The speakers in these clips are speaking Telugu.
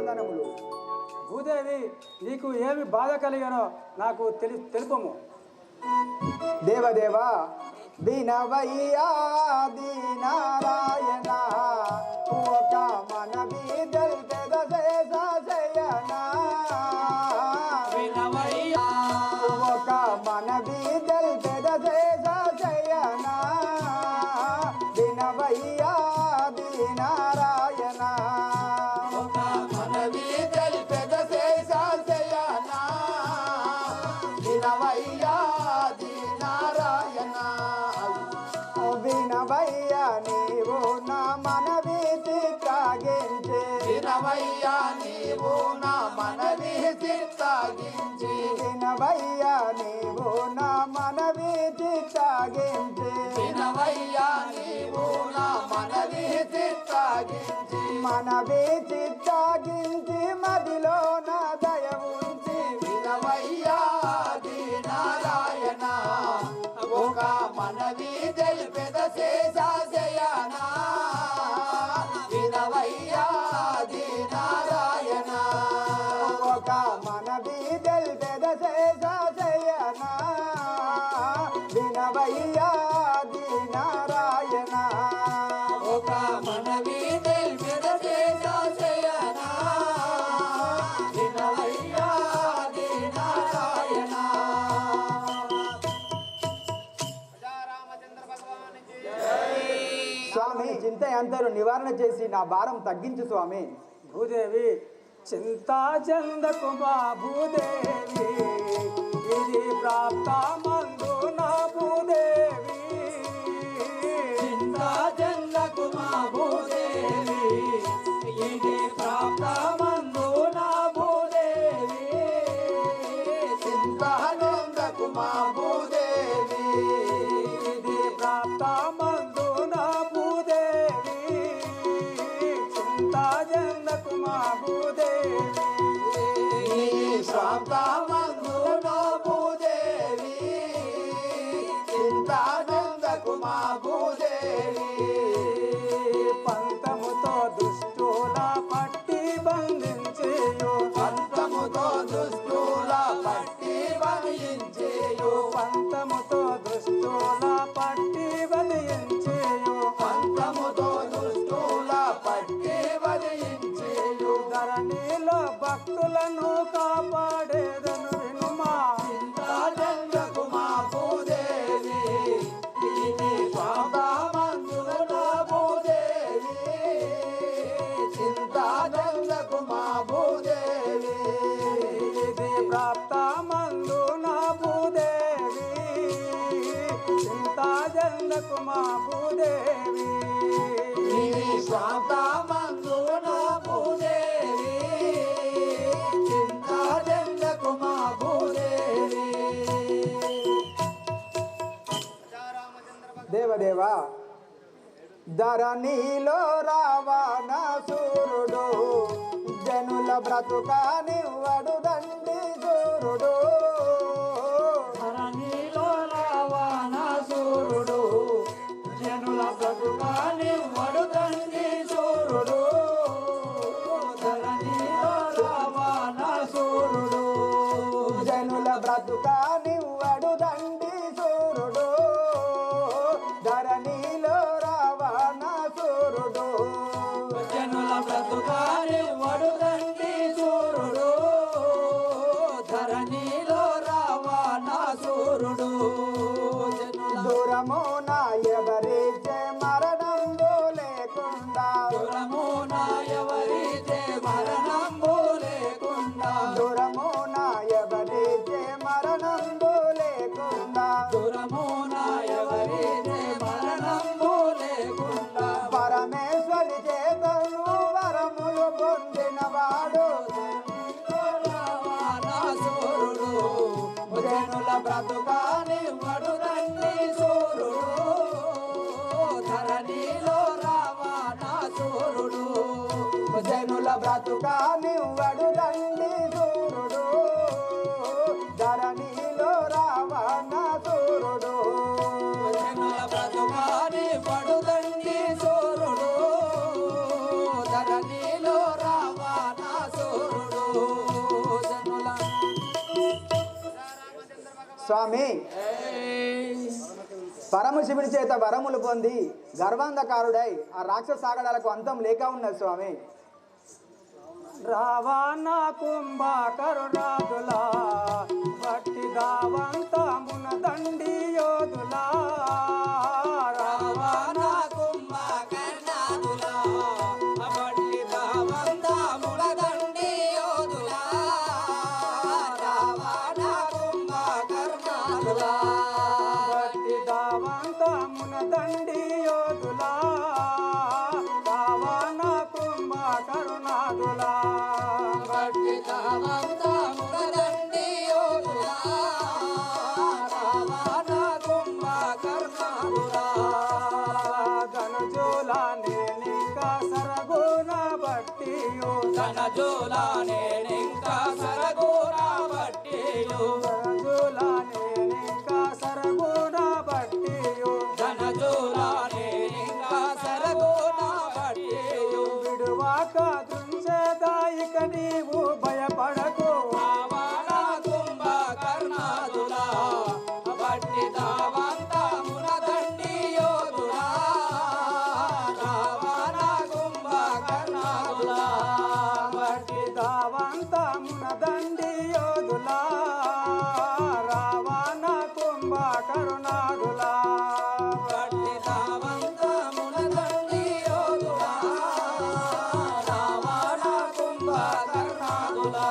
వందనములు. భూదేవి, నీకు ఏమి బాధ కలిగానో నాకు తెలుపము. దేవదేవా వినవయ్యా దీనారాయణ, ఒక మనవి తెల్పెద శేషశయనా. వినవయ్యా ఒక మనవి తెల్పెద శేషశయనా, వినవయ్యా దీనారాయణ. ఒక మనవి తెల్పెద శేషశయనా, వినవయ్యా దీనారాయణ. వినవయ్యా నీవు నా మనవి చిత్తాగించి, వినవయ్యా నీవు నా మనవి చిత్తాగించి, వినవయ్యా నీవు నా మనవి చిత్తాగించి, వినవయ్యా నీవు నా మనవి చిత్తాగించి, మనవి చిత్తాగించి మదిలో నా దయ ఉంచి, వినవయ్యా దీనారాయణ. ఒక మనవి తెల్పెద శేషశయనా, వినవయ్యా దీనారాయణ. ఒక మనవి తెల్పెద శేషశయనా, వినవయ్యా దీనారాయణ. ఒక మనవి తెల్పెద శేషశయనా, వినవయ్యా దీనారాయణ. స్వామి, చింత అంతరు నివారణ చేసి నా భారం తగ్గించు స్వామి. భూదేవి, చింతా చెందకు మా భూదేవి, ఇది ప్రాప్త మందు నా భూదేవి. చింతా చెందకు మా భూదేవి, ఇది ప్రాప్త మందు నా భూదేవి. చింతా చెందకు మా భూదేవి, ఇది ప్రాప్త మందు నా భూదేవి. చింతా చెందకు మా భూదేవి. ప్రాప్త మందు నా భూదేవి. చింతా చెందకు మా భూదేవి. పంతముతో దుష్టుల పట్టి బంధించేయు, పంతముతో దుష్టుల పట్టి బంధించేయు, పంతముతో దుష్టుల పట్టి బంధించేయు, పంతముతో దుష్టుల పట్టి బంధించేయు. ధరణిలో భక్తులను కాపాడేదను వినుమా. చింతా చెందకు మా భూదేవి, ఇది ప్రాప్త మందు నా భూదేవి. చింతా చెందకు మా భూదేవి, ఇది ప్రాప్త మందు నా భూదేవి. చింతా చెందకు మా భూదేవి. ఇది ప్రాప్త మందు నా భూదేవి. చింతా చెందకు మా భూదేవి. దేవదేవా ధరణిలో రావణాసురుడు, జనుల బ్రతుకానివ్వడు దండి సూరుడు. ధరణిలో రావణాసురుడు, జనుల బ్రతుకానివ్వడు దండి సూరుడు. ధరణిలో రావణాసురుడు, జనుల బ్రతుకానివ్వడు దండి సూరుడు. ధరణిలో రావణాసురుడు, జనుల బ్రతుకానివ్వడు దండి సూరుడు. ధరణిలో రావణాసురుడు, దూరమున ఎవరిచే మరణంబు లేకుండా, దూరమున ఎవరిచే మరణంబు లేకుండా, దూరమున ఎవరిచే మరణంబు లేకుండా, దూరమున ఎవరిచే మరణంబు లేకుండా, పరమేశ్వరి చేతను వరములు పొందినవాడు, రావణాసురుడు, జనుల బ్రతుకానివ్వడు దండి సూరుడు. ధరణిలో రావణాసురుడు, జనుల బ్రతుకానివ్వడు దండి సూరుడు. ధరణిలో రావణాసురుడు, జనుల బ్రతుకానివ్వడు దండి సూరుడు. ధరణిలో రావణాసురుడు, స్వామి పరమశివుని చేత వరములు పొంది గర్వాంధకారుడై ఆ రాక్షస ఆగడాలకు అంతం లేక ఉన్నది స్వామి. రావణ కుంభకరుణాదులా భక్తి దావంతమున దండి యోధులా రావణ కుంభకర్ణాదులా భట్టి దావంతమున దండి యోధులా రావణ కుంభకర్ణాదులా భక్తి దావంతమున దండి యోధులా రావణ కుంభకరుణాదులా భట్టి దావంతమున దండి యోధులా రావణ కుంభకర్ణాదులా ధనజోలా నేనింకా సరగుణ భక్తియో ధనజోలా నేనింకా సరగోన బట్టియు ధనజోలా నేనింకా సరగుణ భక్తియో ధనజోలా నేనింకా సరగోన బట్టియు విడువాక దృంచేదాయిక నీవు భయపడకు రావణ కుంభకర్ణాదులా బట్టి దావంతమున దండి యోధులా రావణ కుంభకర్ణాదులా భక్తి దావంతమున దండి యోధులా రావణ కుంభకరుణాదులా బట్టి దావంతమున దండి యోధులా రావణ కుంభకర్ణాదులా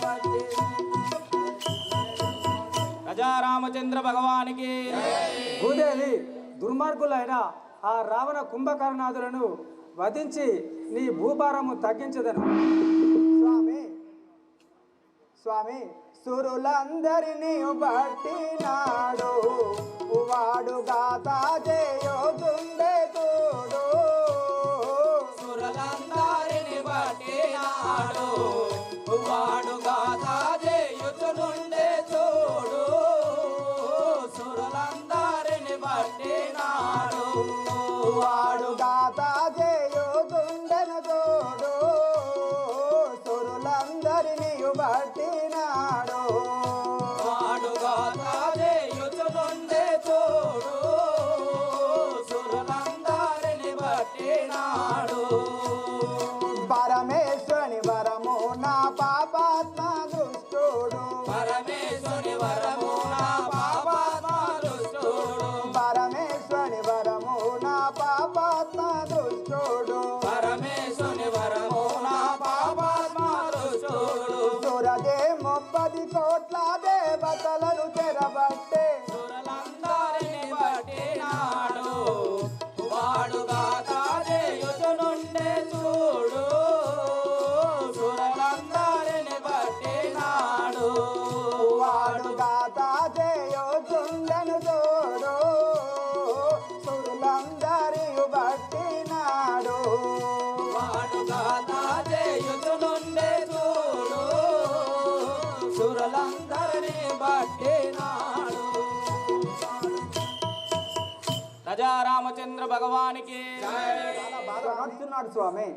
బట్టి రామచంద్ర భగవానికి భూదేవి దుర్మార్గులైన ఆ రావణ కుంభకర్ణాదులను వధించి నీ భూభారము తగ్గించదను. స్వామి స్వామి సురులందరినీ బట్టినాడు వాడు గాతా చేయోగుండే తోడు సురలందరిని బట్టినాడు వాడు గాథా చేయుచునుండే చూడు సురలందరిని బట్టినాడు వాడు గాతా చేయోగుండెను తోడు సురులందరినీ బట్టినాడు వాడు గాథా చేయుచునుండే చూడు సురలందరిని బట్టినాడు పరమేశ్వరుని వరము నా పాపాత్మ దుష్టుడు పరమేశ్వరి వరము నా పాపాత్మ దుష్టుడు పరమేశ్వరుని వరము నా పాపాత్మ దుష్టుడు పరమేశ్వరి వరము నా పాపాత్మ దుష్టుడు సురదే 30 కోట్ల దేవతలను చెరబట్టే సురలందరిని బట్టినాడు వాడు గాథా చేయుచునుండే చూడు సురలందరిని బట్టినాడు వాడు గాతా చేయుచుండెను తోడు సురులందరి బట్టినాడు వాడు గాథా చేయుచునుండే చూడు సురలందరిని బట్టినాడు రాజా రామచంద్ర భగవానికి చాలా బాగా నడుస్తున్నాడు స్వామి.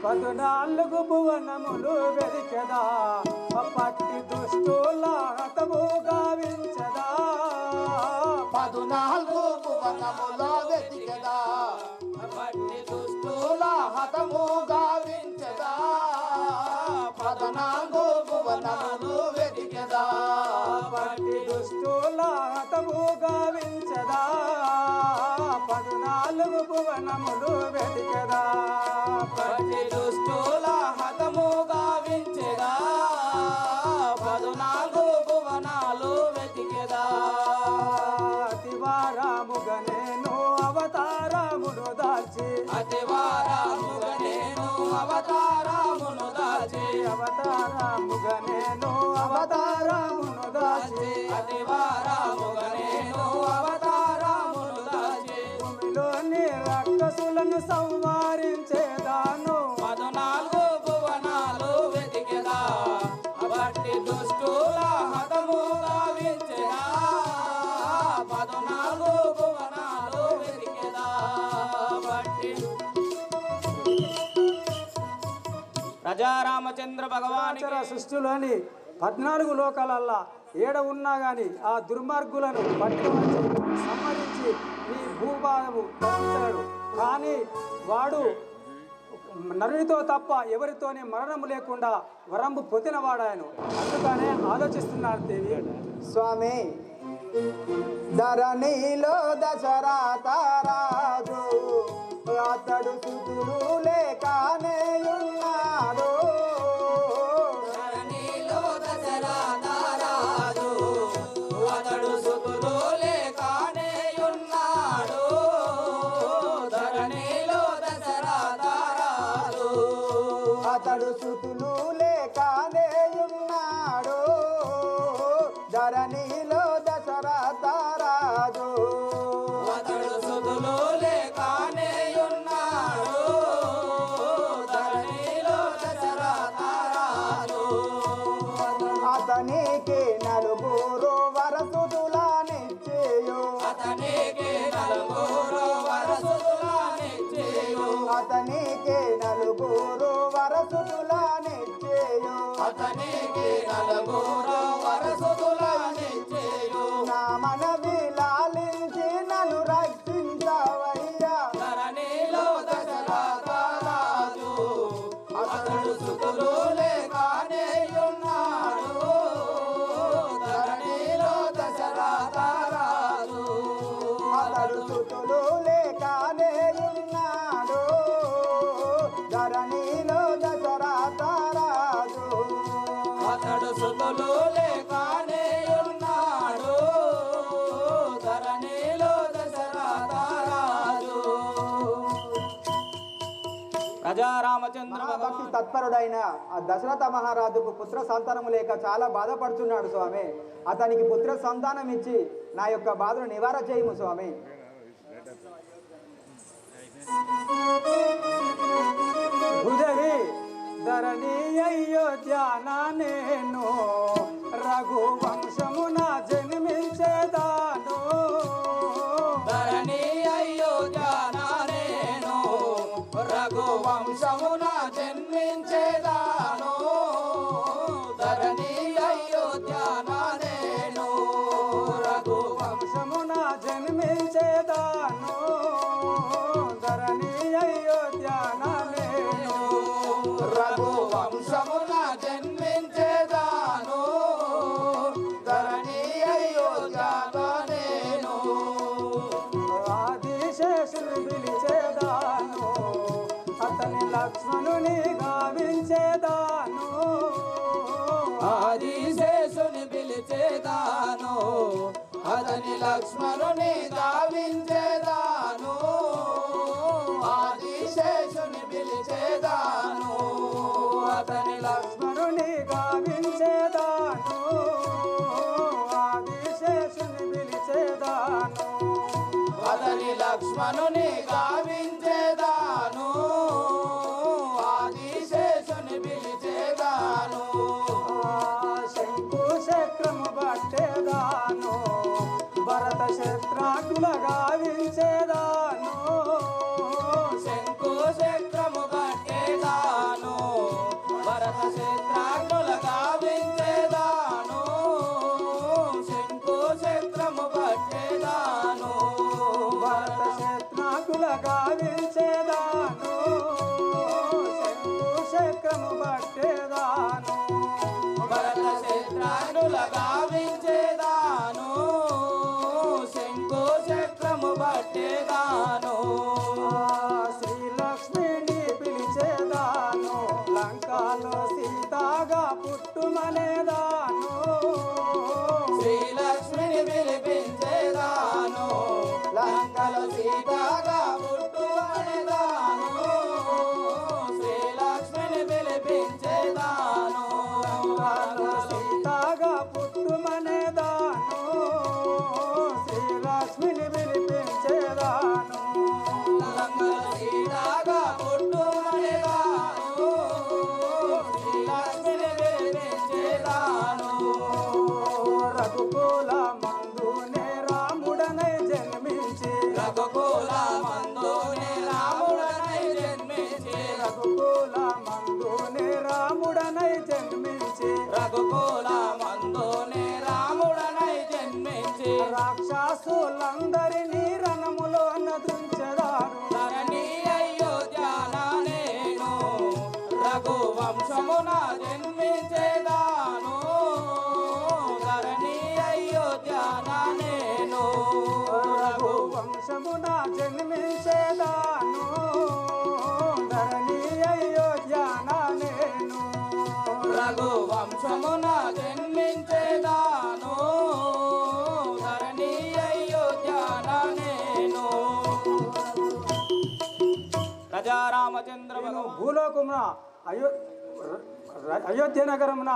పద్నాలుగు భువనములు వెరికెదా పట్టి దుష్టుల హతము గావించదా 14 భువనములో వెతికెదా బట్టి దుష్టుల హతము గావించదా 14 భువనాలు వెతికెదా పట్టి దుష్టుల హతము గావించదా 14 భువనములు వెతికెదా బట్టి దుష్టుల హతము గావించెదా 14 భువనాలు వెతికెదా అతివారాముగా నేను అవతారమును దాల్చి అతివారాముగా నేను అవతారమును దాచి అవతారముగా నేను అవతారమును దాల్చి అతివారాముగా నేను అవతారమును దాచి భూమిలోని రాక్షసులను సంహరించేదాను 14 భువనాలు వెతికెదా బట్టి దుష్టుల హతము గావించెదా 14 భువనాలు వెతికెదా బట్టి ప్రజా రామచంద్ర భగవాన్ చరాచర సృష్టిలోని 14 లోకాలల్లా ఏడ ఉన్నా గాని ఆ దుర్మార్గులను పట్టుకొచ్చి సంహరించి ఈ భూభాగము తప్పించాడు. కానీ వాడు నరునితో తప్ప ఎవరితోనే మరణం లేకుండా వరంబు పొందినవాడాయను. అందుకనే ఆలోచిస్తున్నారు దేవి. స్వామి ధరణిలో దశరథ రాజు అతడు సుతులు లేకనే ఉన్నాడు. ధరణిలో దశరథ రాజు అతడు సుతులు లేకనే ఉన్నాడు. ధరణిలో దశరథ రాజు అతడు సుతులు లేకనే ఉన్నాడు. ధరణిలో దశరథ రాజు అతడు సుతులు లేకనే ఉన్నాడు. ధరణిలో దశరథ రాజు అతనికి నలుగురు వరసుతులనిచ్చేయు. అతనికి నలుగురు వరసుతులనిచ్చేయు. అతనికి నలుగురు వరసుతులనిచ్చేయు. అతనికి నలుగురు వరసుతులనిచ్చేయు. నా మనవి లాలించి నన్ను రక్షించవయ్యా. ధరణిలో దశరథ రాజు అతడు సుతులు లేకనే ఉన్నాడు. ధరణిలో దశరథ రాజు అతడు సుతులు లేకనే ఉన్నాడు. ధరణిలో దశరథ రాజు అతడు సుతులు లేకనే ఉన్నాడు. ధరణిలో దశరథ రాజు ప్రజా రామచంద్ర భక్తి తత్పరుడైన ఆ దశరథ మహారాజుకు పుత్ర సంతానము లేక చాలా బాధపడుతున్నాడు స్వామి. అతనికి పుత్ర సంతానం ఇచ్చి నా యొక్క బాధను నివారణ చేయము స్వామి. భుజవి ధరణి అయోధ్యాన నేను రఘువంశమున జన్మించేదాను. ధరణి అయోధ్యాన నేను రఘువంశమున జన్మించేదాను. ధరణి అయోధ్యాన నేను వంశమున జన్మించేదాను. ధరణి అయోధ్యాన నేను రఘువంశమున జన్మించేదాను. ధరణి అయోధ్యాన నేను ఆదిశేషుని పిలిచేదాను. అతని లక్ష్మణుని గావించేదాను. ఆదిశేషుని పిలిచేదాను. అతని లక్ష్మణుని గావించేదాను. ఆదిశేషుని పిలిచేదాను. అతని లక్ష్మణుని గావించేదాను. ఆదిశేషుని పిలిచేదాను. అతని లక్ష్మణుని గావించేదాను. ఆదిశేషుని పిలిచేదాను. శంకు చక్రము పట్టేదాను. భరత శత్రాకుల గావించేదాను. శంకు చక్రము పట్టేదాను. భరత శత్రాకుల గావించేదాను. శంకు చక్రము పట్టేదాను. భరత శత్రాకుల గావించేదాను. శంకు చక్రము పట్టేదాను. భరత శత్రాకుల గావించేదాను. శంకు చక్రము పట్టేదాను. శ్రీలక్ష్మిని పిలిచేదాను. లంకాలో సీతాగా పుట్టుమనేదాను. శ్రీలక్ష్మిని పిలిపించేదాను. లంకలో సీతాగా పుట్టుమనేదాను. శ్రీలక్ష్మిని పిలిపించేదాను. లంకాలో సీతాగా పుట్టుమనేదాను. శ్రీలక్ష్మిని పిలిపించేదాను. లంకలో సీతాగా పుట్టుమనేదాను. శ్రీలక్ష్మిని పిలిపించేదాను. రఘుకుల మందునే రాముడనై జన్మించి. రఘుకుల మందునే రాముడనై జన్మించి. రఘుకుల మందునే వంశమున జన్మించేదాను ధరణి అయోధ్యాన నేను రఘు వంశమున జన్మించేదాను ధరణి అయోధ్యాన నేను ప్రజా రామచంద్ర నేను భూలోకమున అయోధ్య నగరమున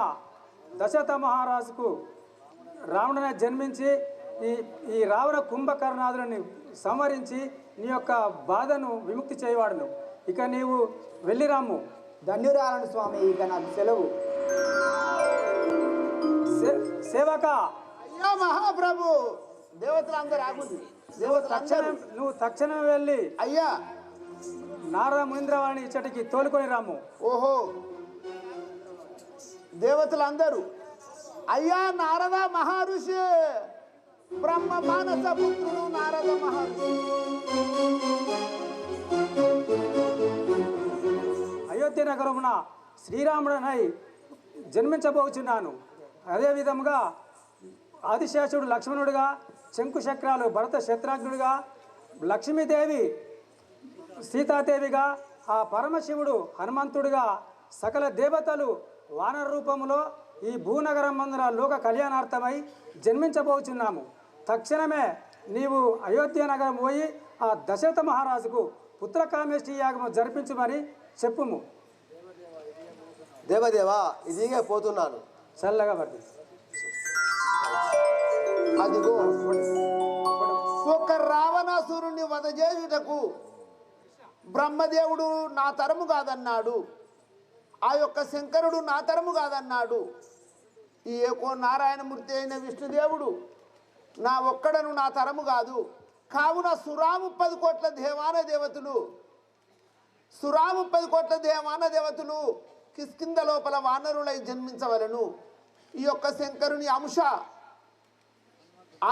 దశరథ మహారాజుకు రావణుని జన్మించి ఈ రావణ కుంభకర్ణాదులని సంహరించి నీ యొక్క బాధను విముక్తి చేయవాడును. ఇక నీవు వెళ్ళిరాము. ధన్యురాలను స్వామి, ఇక నాకు సెలవు. సేవక అయ్యా మహాప్రభు, దేవతలందరూ ఆగుంది. దేవతలందరూ నువ్వు తక్షణమే వెళ్ళి అయ్యా నారద మునీంద్రవాణి ఇచ్చటికి తోలుకొని రాము. ఓహో, దేవతలందరూ అయ్యా నారద మహర్షి, బ్రహ్మ మానస పుత్రుడు నారద మహర్షి. అయోధ్య నగరమున శ్రీరాముడనై జన్మించబోచున్నాను. అదేవిధముగా ఆదిశేషుడు లక్ష్మణుడిగా, శంకుచక్రాలు భరత శత్రుఘ్నుడిగా, లక్ష్మీదేవి సీతాదేవిగా, ఆ పరమశివుడు హనుమంతుడిగా, సకల దేవతలు వానర రూపములో ఈ భూనగరం మందున లోక కళ్యాణార్థమై జన్మించబోచున్నాము. తక్షణమే నీవు అయోధ్య నగరం పోయి ఆ దశరథ మహారాజుకు పుత్రకామేష్టి యాగము జరిపించమని చెప్పుము. దేవదేవా, ఇదిగే పోతున్నాను. చల్లగా పడి అదిగో ఒక రావణాసురుణ్ణి వధ చేయుటకు బ్రహ్మదేవుడు నా తరము కాదన్నాడు, ఆ యొక్క శంకరుడు నా తరము కాదన్నాడు. ఈ ఏకో నారాయణమూర్తి అయిన విష్ణుదేవుడు నా ఒక్కడను నా తరము కాదు. కావున సురాము 10 కోట్ల దేవాన దేవతలు కిష్కింద లోపల వానరులై జన్మించవలను. ఈ యొక్క శంకరుని అంశ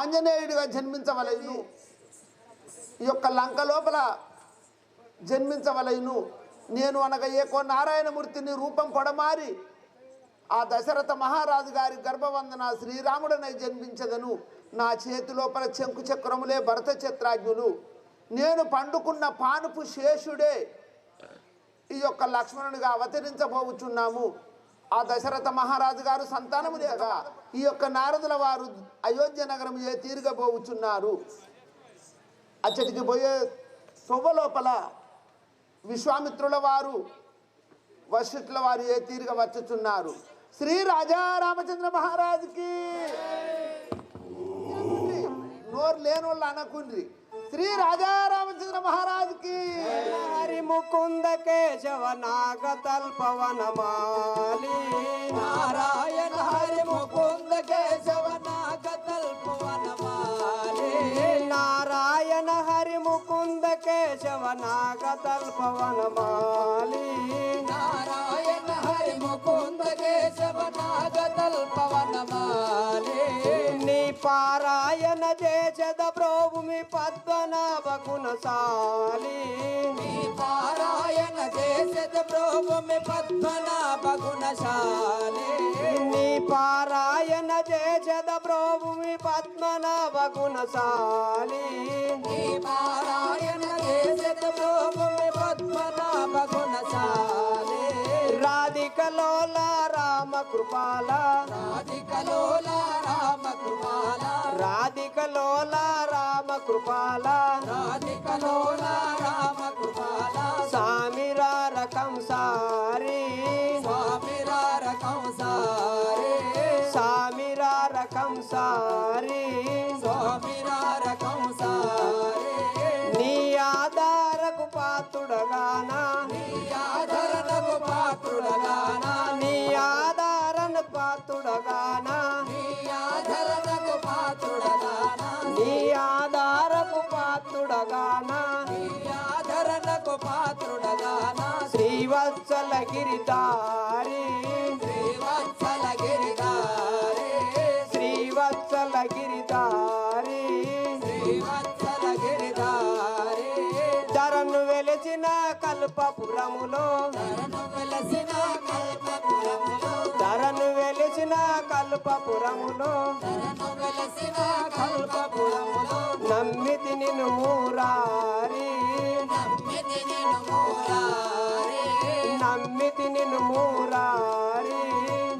ఆంజనేయుడిగా జన్మించవలను. ఈ యొక్క లంక లోపల జన్మించవలను. నేను అనగా ఏకో నారాయణమూర్తిని రూపం పొడమారి ఆ దశరథ మహారాజు గారి గర్భవందన శ్రీరాముడనై జన్మించదను. నా చేతి లోపల శంకు చక్రములే భరత చత్రాజ్ఞులు. నేను పండుకున్న పానుపు శేషుడే ఈ యొక్క లక్ష్మణునిగా అవతరించబోచున్నాము. ఆ దశరథ మహారాజు గారు సంతానము లేక ఈ యొక్క నారదుల వారు అయోధ్య నగరం ఏ తీరుగా పోవుచున్నారు. అచ్చటికి పోయే తొవ్వ లోపల విశ్వామిత్రుల వారు, వశిష్ఠుల వారు ఏ తీరుగా వచ్చుచున్నారు. శ్రీ రాజా రామచంద్ర మహారాజుకి నోరు లేని వాళ్ళు అనకుండ్రి. శ్రీ రాజా రామచంద్ర మహారాజుకి హరి ముకుంద కేశవ నాగతల్పవనమాలి నారాయణ హరి ముకుంద కేశవ నాగతల్పవనమాలి నారాయణ హరి ముకుంద కేశవ నాగతల్పవనమాలి నారాయణ హరి ముకుంద కేశవ నాగతల్పవనమాలి నీ పారాయణ చేసద ప్రోభూమి పద్మనాభ గుణశాలి నీ పారాయణ చేసద ప్రోభూమి పద్మనాభ గుణశాలి నీ పారాయణ చేసద ప్రోభూమి పద్మనాభ గుణశాలి నీ పారాయణ చేసద ప్రోభూమి పద్మనాభ గుణశాలి రాధికలోల రామ కృపాల రాధికలోల రామ కృపాల రాధికలోల రామ కృపాల రాధికలోల రామ కృపాల సామిరా రకం సారి స్వామిరా రకం సారే సామిరా రకం సారి స్వామిరా రకం సారే నీ ఆధారకు పాత్రుడగానా నీ ఆదరణకు పాత్రుడగానా నీ ఆధారణ పాత్రుడగానా నీ ఆదరణకు పాత్రుడగానా నీ ఆధారకు పాత్రుడగానా నీ ఆదరణకు పాత్రుడగానా శ్రీవత్సల గిరిదారి శ్రీవత్సల గిరిధారే శ్రీవత్సల గిరిదారి శ్రీవత్సల గిరిధారే ధరను వెలిసిన కల్పపురములో ధరను వెలసిన కల్పపురములో ధరను వెలిసిన కల్పపురములో ధరను వెలసిన కల్పపురములో నమ్మితిని నిన్ను మురారి నమ్మితి నిన్ను మురారి నమ్మితి నిన్ను మురారి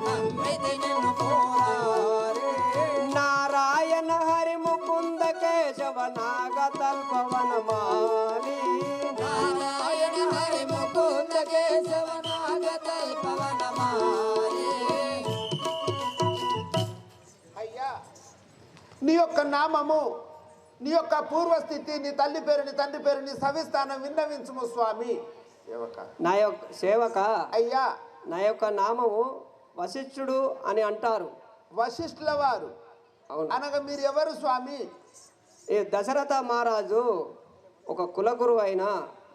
నమ్మితి నిన్ను మురారి నారాయణ హరి ముకుంద కేశవ నాగతల్పవనమాలి నారాయణ హరి ముకుంద కేశవ నాగతల్పవనమాలి అయ్యా నీ యొక్క నామము, నీ యొక్క పూర్వస్థితి, నీ తల్లి పేరు, నీ తండ్రి పేరు, నీ సవిస్థానం విన్నవించుము స్వామి. నా యొక్క సేవక అయ్యా నా యొక్క నామము వశిష్ఠుడు అని అంటారు. వశిష్ఠుల వారు అవును. అనగా మీరు ఎవరు స్వామి? ఈ దశరథ మహారాజు ఒక కులగురువు అయిన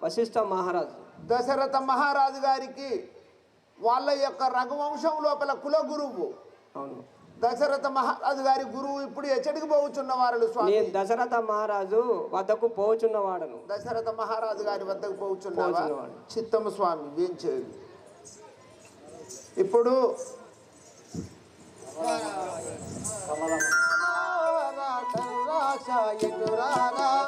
వశిష్ఠ మహారాజు. దశరథ మహారాజు గారికి వాళ్ళ యొక్క రఘువంశం లోపల కుల గురువు. అవును. దశరథ మహారాజు గారి గురువు ఇప్పుడు ఎచ్చడికి పోవచ్చున్న వారు స్వామి? నేను దశరథ మహారాజు వద్దకు పోచున్నవాడను. దశరథ మహారాజు గారి వద్దకు పోవచ్చున్నావా? పోవచ్చున్నవాడు. చిత్తము స్వామి వేంచేది. ఇప్పుడు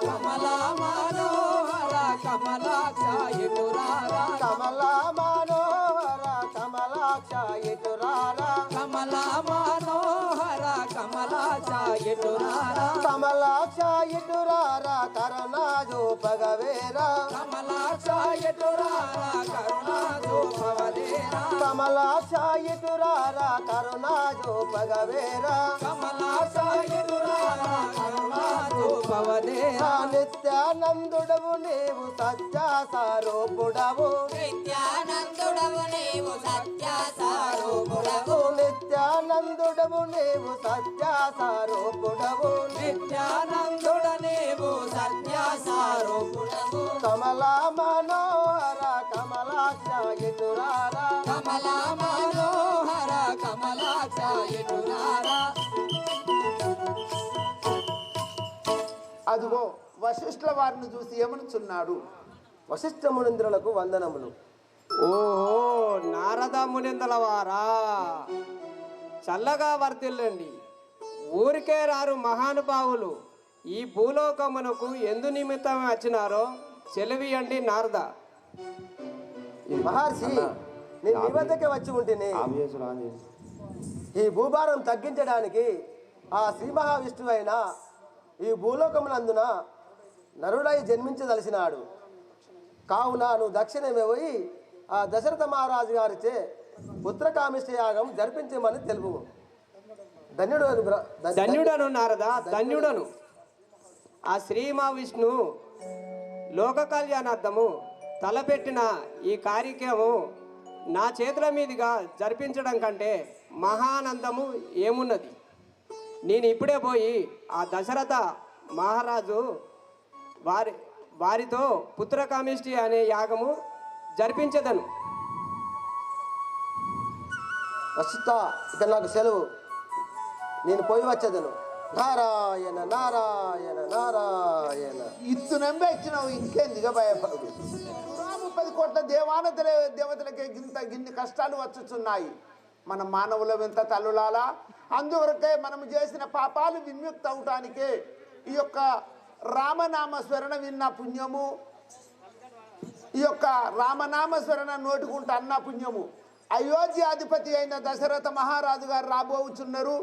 కమలా మనోహర కమలాక్ష ఎటురారా కమలా మనోహర కమలాక్ష ఎటురారా కమలా మనోహర కమలాక్ష ఎటురారా కమలాక్ష ఎటురారా కరుణాజు పగవేరా కమలాక్ష ఎటురారా కరుణా చూపవలేరా కమలాక్ష ఎటురారా కరుణాజు పగవేరా కమలాక్ష ఎటురారా కరుణా చూపవలేరా నిత్యానందుడవు నీవు సత్యాసారూపుడవు నిత్యానందుడవు నీవు సత్యాసారూపుడవు నిత్యానందుడవు నీవు సత్యాసారూపుడవు నిత్యానందుడ నీవు సత్యాసారూపుడవు కమలా మనోహర కమలాక్ష ఎటురారా కమలా మనోహర కమలాక్ష ఎటురారా అదిగో వశిష్ఠుల వారిని చూసి ఏమనుచున్నాడు? వశిష్ఠ మునింద్రులకు వందనములు. ఓహో నారద మునిందల వారా, చల్లగా వర్తిల్లండి. ఊరికే రారు మహానుభావులు. ఈ భూలోకమునకు ఎందు నిమిత్తం వచ్చినారో చెలివియండి నారద. మహర్షి నేను మీ వద్దకే వచ్చి ఉంటేనే ఈ భూభారం తగ్గించడానికి ఆ శ్రీ మహావిష్ణువు అయిన ఈ భూలోకమునందున నరుడై జన్మించదలిసినాడు. కావున నువ్వు దక్షిణమే పోయి ఆ దశరథ మహారాజు గారిచే పుత్రకామిష్ట యాగం జరిపించమని తెలుపు. ధన్యుడను నారద, ధన్యుడను. ఆ శ్రీ మహావిష్ణు లోక కళ్యాణార్థము తలపెట్టిన ఈ కార్యక్రమం నా చేతుల మీదుగా జరిపించడం కంటే మహానందము ఏమున్నది. నేను ఇప్పుడే పోయి ఆ దశరథ మహారాజు వారితో పుత్రకామిష్టి అనే యాగము జరిపించదను. వశిష్ఠ ఇక నాకు సెలవు, నేను పోయి వచ్చేదను. నారాయణ నారాయణ నారాయణ. ఇత్తు నమ్మే ఇచ్చినావు, ఇంకేందిగా భయపడు. 30 కోట్ల దేవతలకే గిన్ని కష్టాలు వచ్చుచున్నాయి. మన మానవుల వింత తల్లులాలా. అందువరకే మనము చేసిన పాపాలు విముక్త అవటానికే ఈ యొక్క రామనామ స్మరణ విన్న పుణ్యము, ఈ యొక్క రామనామ స్మరణ నోటుకుంటూ అన్న పుణ్యము. అయోధ్యాధిపతి అయిన దశరథ మహారాజు గారు రాబోచున్నారు.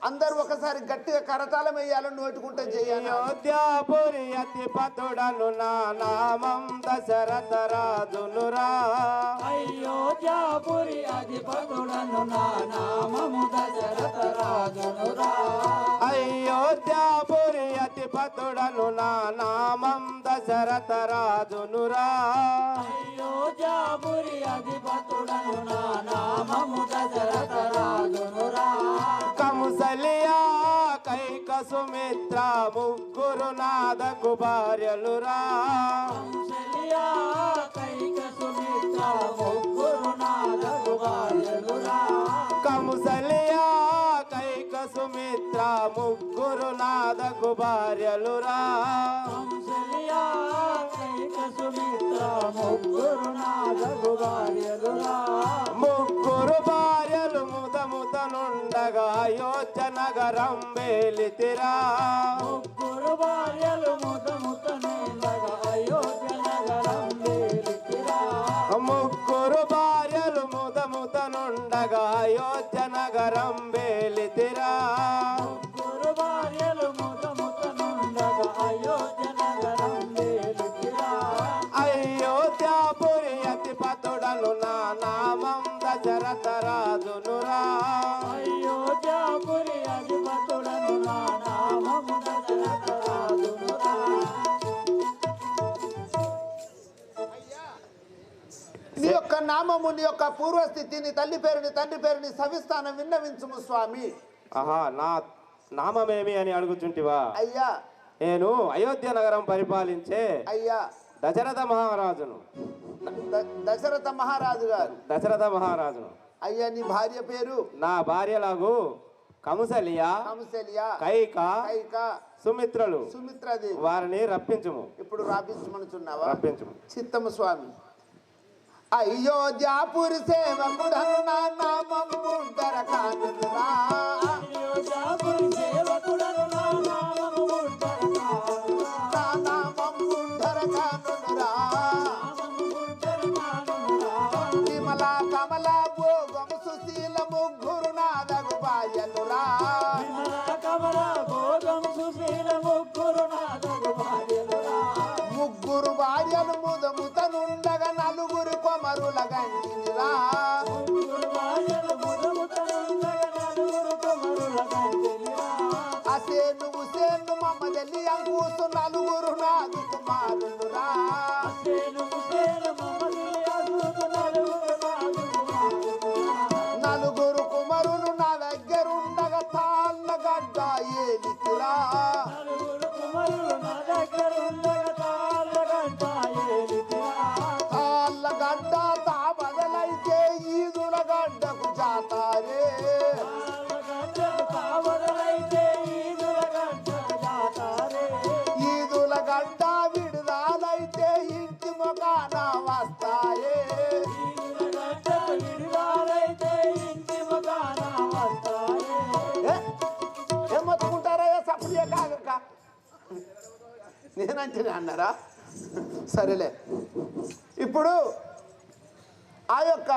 అందరూ ఒకసారి గట్టిగా కరతాళం వేయాలని నోటుకుంటే చేయాలి. అయోధ్యాపురి అధిపతుడను నా నామం దశరథ రాజునురా. అయోధ్యాపురి అధిపతుడను నా నామము దశరథ రాజునురా. అయోధ్యాపురి అధిపతుడను నా నామం దశరథ రాజునురా. అయోధ్యాపురి అధిపతుడను నా నామము దశరథ రాజునురా. కంసలియా కైక సుమిత్ర ముగ్గురు నాదకు భార్యలురా. కంసలియా కైక సుమిత్ర ముగ్గురు నాదకు భార్యలురా. కంసలియా కైక సుమిత్ర ముగ్గురు నాదకు భార్యలురా. కంసలియా కైక సుమిత్ర ముగ్గురు నాదకు భార్యలురా. ముగ్గురు భార్యలు ముదముదనుండగా అయోధ్య నగరం వేలితిరా. ముగ్గురు భార్యలు ముదముత దశరథ రాజునురా అయోధ్యాపురి అధిపతుడను నా నామము దశరథ రాజునురా. నీ యొక్క నామము నీ యొక్క పూర్వస్థితిని తల్లి పేరుని తండ్రి పేరుని సవిస్తానం విన్నవించుము స్వామి. ఆహా, నా నామమేమి అని అడుగుచుంటివా? అయ్యా నేను అయోధ్య నగరం పరిపాలించే అయ్యా దశరథ మహారాజును. దశరథ మహారాజు గారు. దశరథ మహారాజును. అయ్యా నీ భార్య పేరు? నా భార్యలాగు కౌసల్య, కౌసల్య, కైక, కైక, సుమిత్రలు. సుమిత్రాదేవి. వారిని రప్పించుము. ఇప్పుడు రాపించమనుచున్నావా? రప్పించుము. చిత్తము స్వామి. అయోధ్యాపురి సేవకుడను నా నామము గుండరకానురా. అయోధ్యాపురి సేవకుడను నా నామము గుండరకానురా. నా నామము గుండరకానురా. విమల కమల భోగము సుశీల ముగ్గురు నాదగు బాయలురా. విమల కమల భోగం సుశీల ముగ్గురు నాదగు భార్యలురా. ముగ్గురు భార్యలు ముదముతనుండగా నలుగురు కొమరుల గంటినిరా. ముగ్గురు భార్యలు ముదముతనుండగా నలుగురు కొమరుల గంటినిరా. అసేను ఉసేను మమ్మదల్లి అంకూసు నలుగురు నాదు కుమారులురా. అసేను ముసేను మమ్మదిలి అసూసు నలుగురు నాదు కుమారులురా. నలుగురు కుమారులు నా దగ్గరుండగా తాళ్ళ గడ్డ ఏలితిరా. నలుగురు కుమారులు నా దగ్గరుండగా తాళ్ళగడ్డ ఏలితిరా. తాళ్ళ గడ్డ తా బదలైతే ఈదుల గడ్డకు జాతారే. తాళ్ళగడ్డకు తావదలైతే ఈదుల గడ్డకు జాతారే. ఈదుల గడ్డ విడుదలైతే ఇంటి మొగాన వస్తాయే. ఈదుల గడ్డకు విడుదలైతే ఇంటి ముఖాన వస్తాయే. ఏం మొత్తుకుంటారయ్యా సప్లియ కాగక? నేనంటే అన్నారా? సరేలే. ఇప్పుడు ఆ యొక్క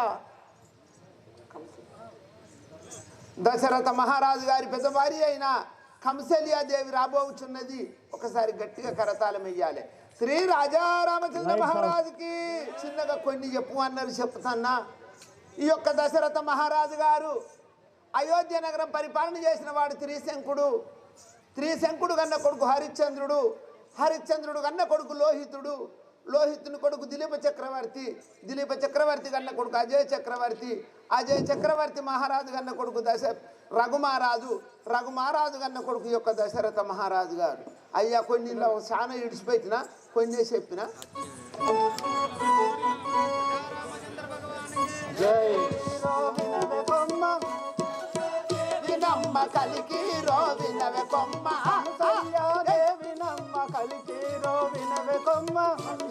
దశరథ మహారాజు గారి పెద్ద భార్య అయిన కంసల్యాదేవి రాబోచున్నది. ఒకసారి గట్టిగా కరతాళం వెయ్యాలి. శ్రీ రాజా రామచంద్ర మహారాజుకి చిన్నగా కొన్ని చెప్పు అన్నారు. చెప్తాన్నా. ఈ యొక్క దశరథ మహారాజు గారు అయోధ్య నగరం పరిపాలన చేసిన వాడు త్రిశంకుడు. త్రిశంకుడు కన్న కొడుకు హరిశ్చంద్రుడు. హరిశ్చంద్రుడు కన్న కొడుకు లోహితుడు. లోహితుని కొడుకు దిలీప చక్రవర్తి. దిలీప చక్రవర్తి కన్న కొడుకు అజయ చక్రవర్తి. అజయ చక్రవర్తి మహారాజు కన్న కొడుకు రఘుమహారాజు. రఘుమహారాజు కన్న కొడుకు యొక్క దశరథ మహారాజు గారు. అయ్యా కొన్ని చాలా ఇడిచిపెట్టినా కొన్ని చెప్పిన. జై వినమ్మ కలికి రో వినవే కొమ్మ. దేవి నమ్మ కలికి రో వినవే కొమ్మ.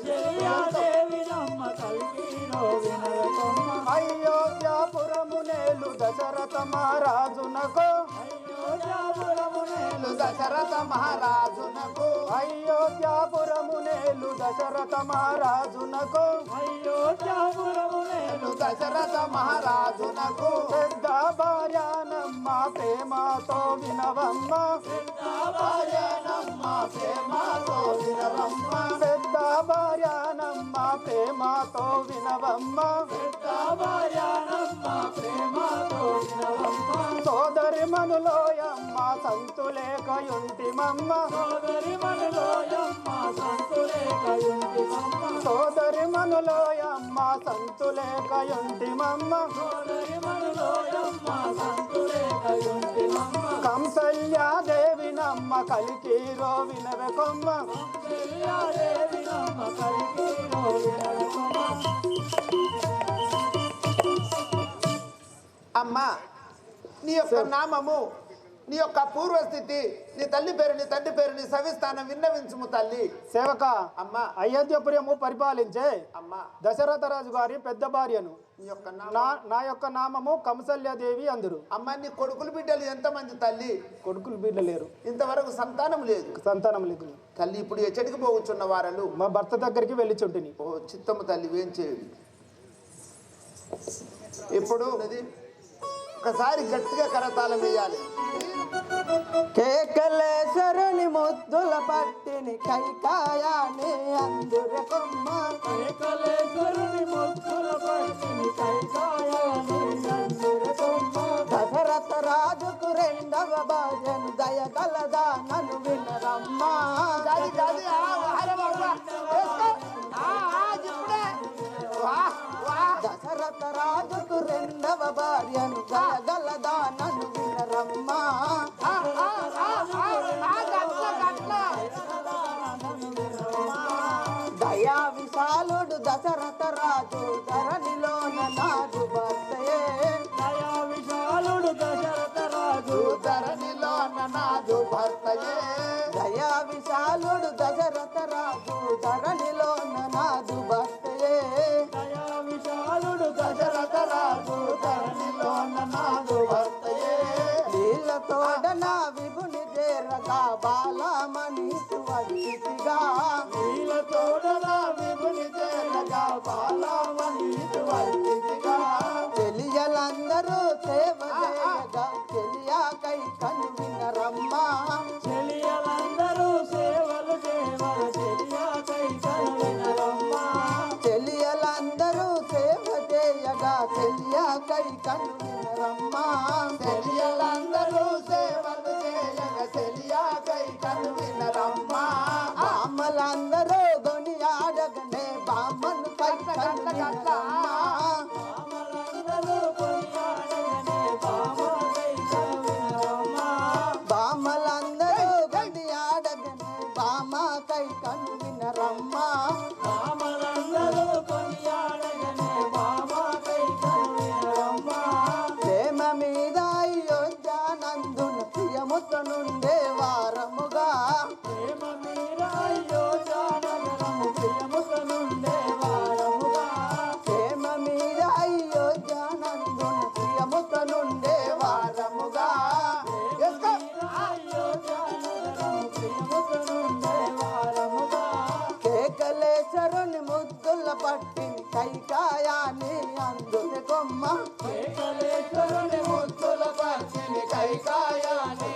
దేవి నమ్మ కల్కీరో వినవే కొమ్మ. అయోధ్యాపురము నేలు దశరథ మహారాజునకు. అయోధ్యాపురము నేలు దశరథ మహారాజునకు. అయోధ్యాపురము నేలు దశరథ మహారాజునకు. అయోధ్యాపురము నేలు దశరథ మహారాజునకు. పెద్ద భార్యానమ్మ ప్రేమతో వినవమ్మ. భార్యనమ్మ ప్రేమతో వినవమ్మ. పెద్ద భార్యానమ్మ ప్రేమతో వినవమ్మ. భార్యానమ్మ ప్రేమతో వినవమ్మ. సోదరి మనులోయమ్మ సంతులేకయుంటిమమ్మ. సోదరి మనలోయమ్మ సంతులేకయుంటిమమ్మ. సోదరి మనులోయమ్మ సంతులేకయుంటిమమ్మ. సోదరి మనలోయమ్మ సంతులేకయుంటిమమ్మ. కంసల్యాదేవి నమ్మ కలికిరో వినవే కొమ్మ. దేవి నమ్మ కల్కీరో వినవే కొమ్మ. అమ్మా నీ యొక్క నామము నీ యొక్క పూర్వస్థితి నీ తల్లి పేరు నీ తండ్రి పేరు నీ సవిస్థానం విన్నవించుము తల్లి. సేవక అమ్మా అయోధ్యపురము పరిపాలించే అమ్మా దశరథ రాజు గారి పెద్ద భార్యను. నీ యొక్క నామం. నా యొక్క నామము కంసల్యాదేవి అందురు. అమ్మా నీ కొడుకులు బిడ్డలు ఎంతమంది తల్లి? కొడుకులు బిడ్డ లేరు. ఇంతవరకు సంతానం లేదు సంతానం లేదు. తల్లి. ఇప్పుడు ఎచ్చటికి పోవచ్చున్న వారలు మా భర్త దగ్గరికి వెళ్ళి చుంటిని. ఓ చిత్తము తల్లి ఏం చేయడు. ఇప్పుడు ఒకసారి గట్టిగా కరతాళం వేయాలి. కేకలేశ్వరుని ముద్దుల పట్టిని కైకాయాని అందురె కొమ్మ. కలేశ్వరుని ముద్దుల పట్టిని కైకాయాని భార్యను గలదానను వినరమ్మా దయా విశాలుడు దశరథ రాజు ధరణిలోన నాదు భర్తయే దయా విశాలుడు దశరథ రాజు ధరణిలోన నాదు భర్తయే దయా విశాలుడు దశరథ రాజు ధరణిలోన నాదు భర్తయే దయా విశాలుడు దశరథ రాజు ధరణిలోన నాదు భర్తయే నీళ్ళతోడన విభుని చేరగా బాలమణి వర్తిగా నీలతోడల విభుని చేరగా బాలమణితు వర్తిగా తెలియలందరూ సేవ చేయగా తెలియకై కను వినరమ్మా చెలియలందరూ సేవలు చేయవల చెలియాకై కనువినరమ్మా తెలియలందరూ సేవ చేయగా తెలియకై కను వినరమ్మా తెలియలందరూ సేవలు చేయగ తెలియకై కను వినరమ్మా బామ్మలందరూ గొని ఆడగనే బామ్మను కై కను వినరమ్మా బామలందరూ కొనియాడగనే బామకై కనువినరమ్మా బామ్మలందరూ గొని ఆడగనే బామ్మ కై కను వినరమ్మా బామలందరూ కొనియాడగనే బామకై కనువినరమ్మా ప్రేమ మీద అయోధ్యానందున ప్రియముత నుండే వారముగా ప్రేమ మీద అయోధ్యానగరము ప్రియముఖ నుండే వారముగా ప్రేమ మీద అయోధ్యానందున ప్రియముత నుండే వారముగా అయోధ్యానగరము ప్రియముఖ నుండే వారముగా కేకలేశ్వరుని ముద్దుల పట్టిని కైకాయాని అందుని కొమ్మ ఏకలేశ్వరుని ముద్దుల పచ్చిని కైకాయాని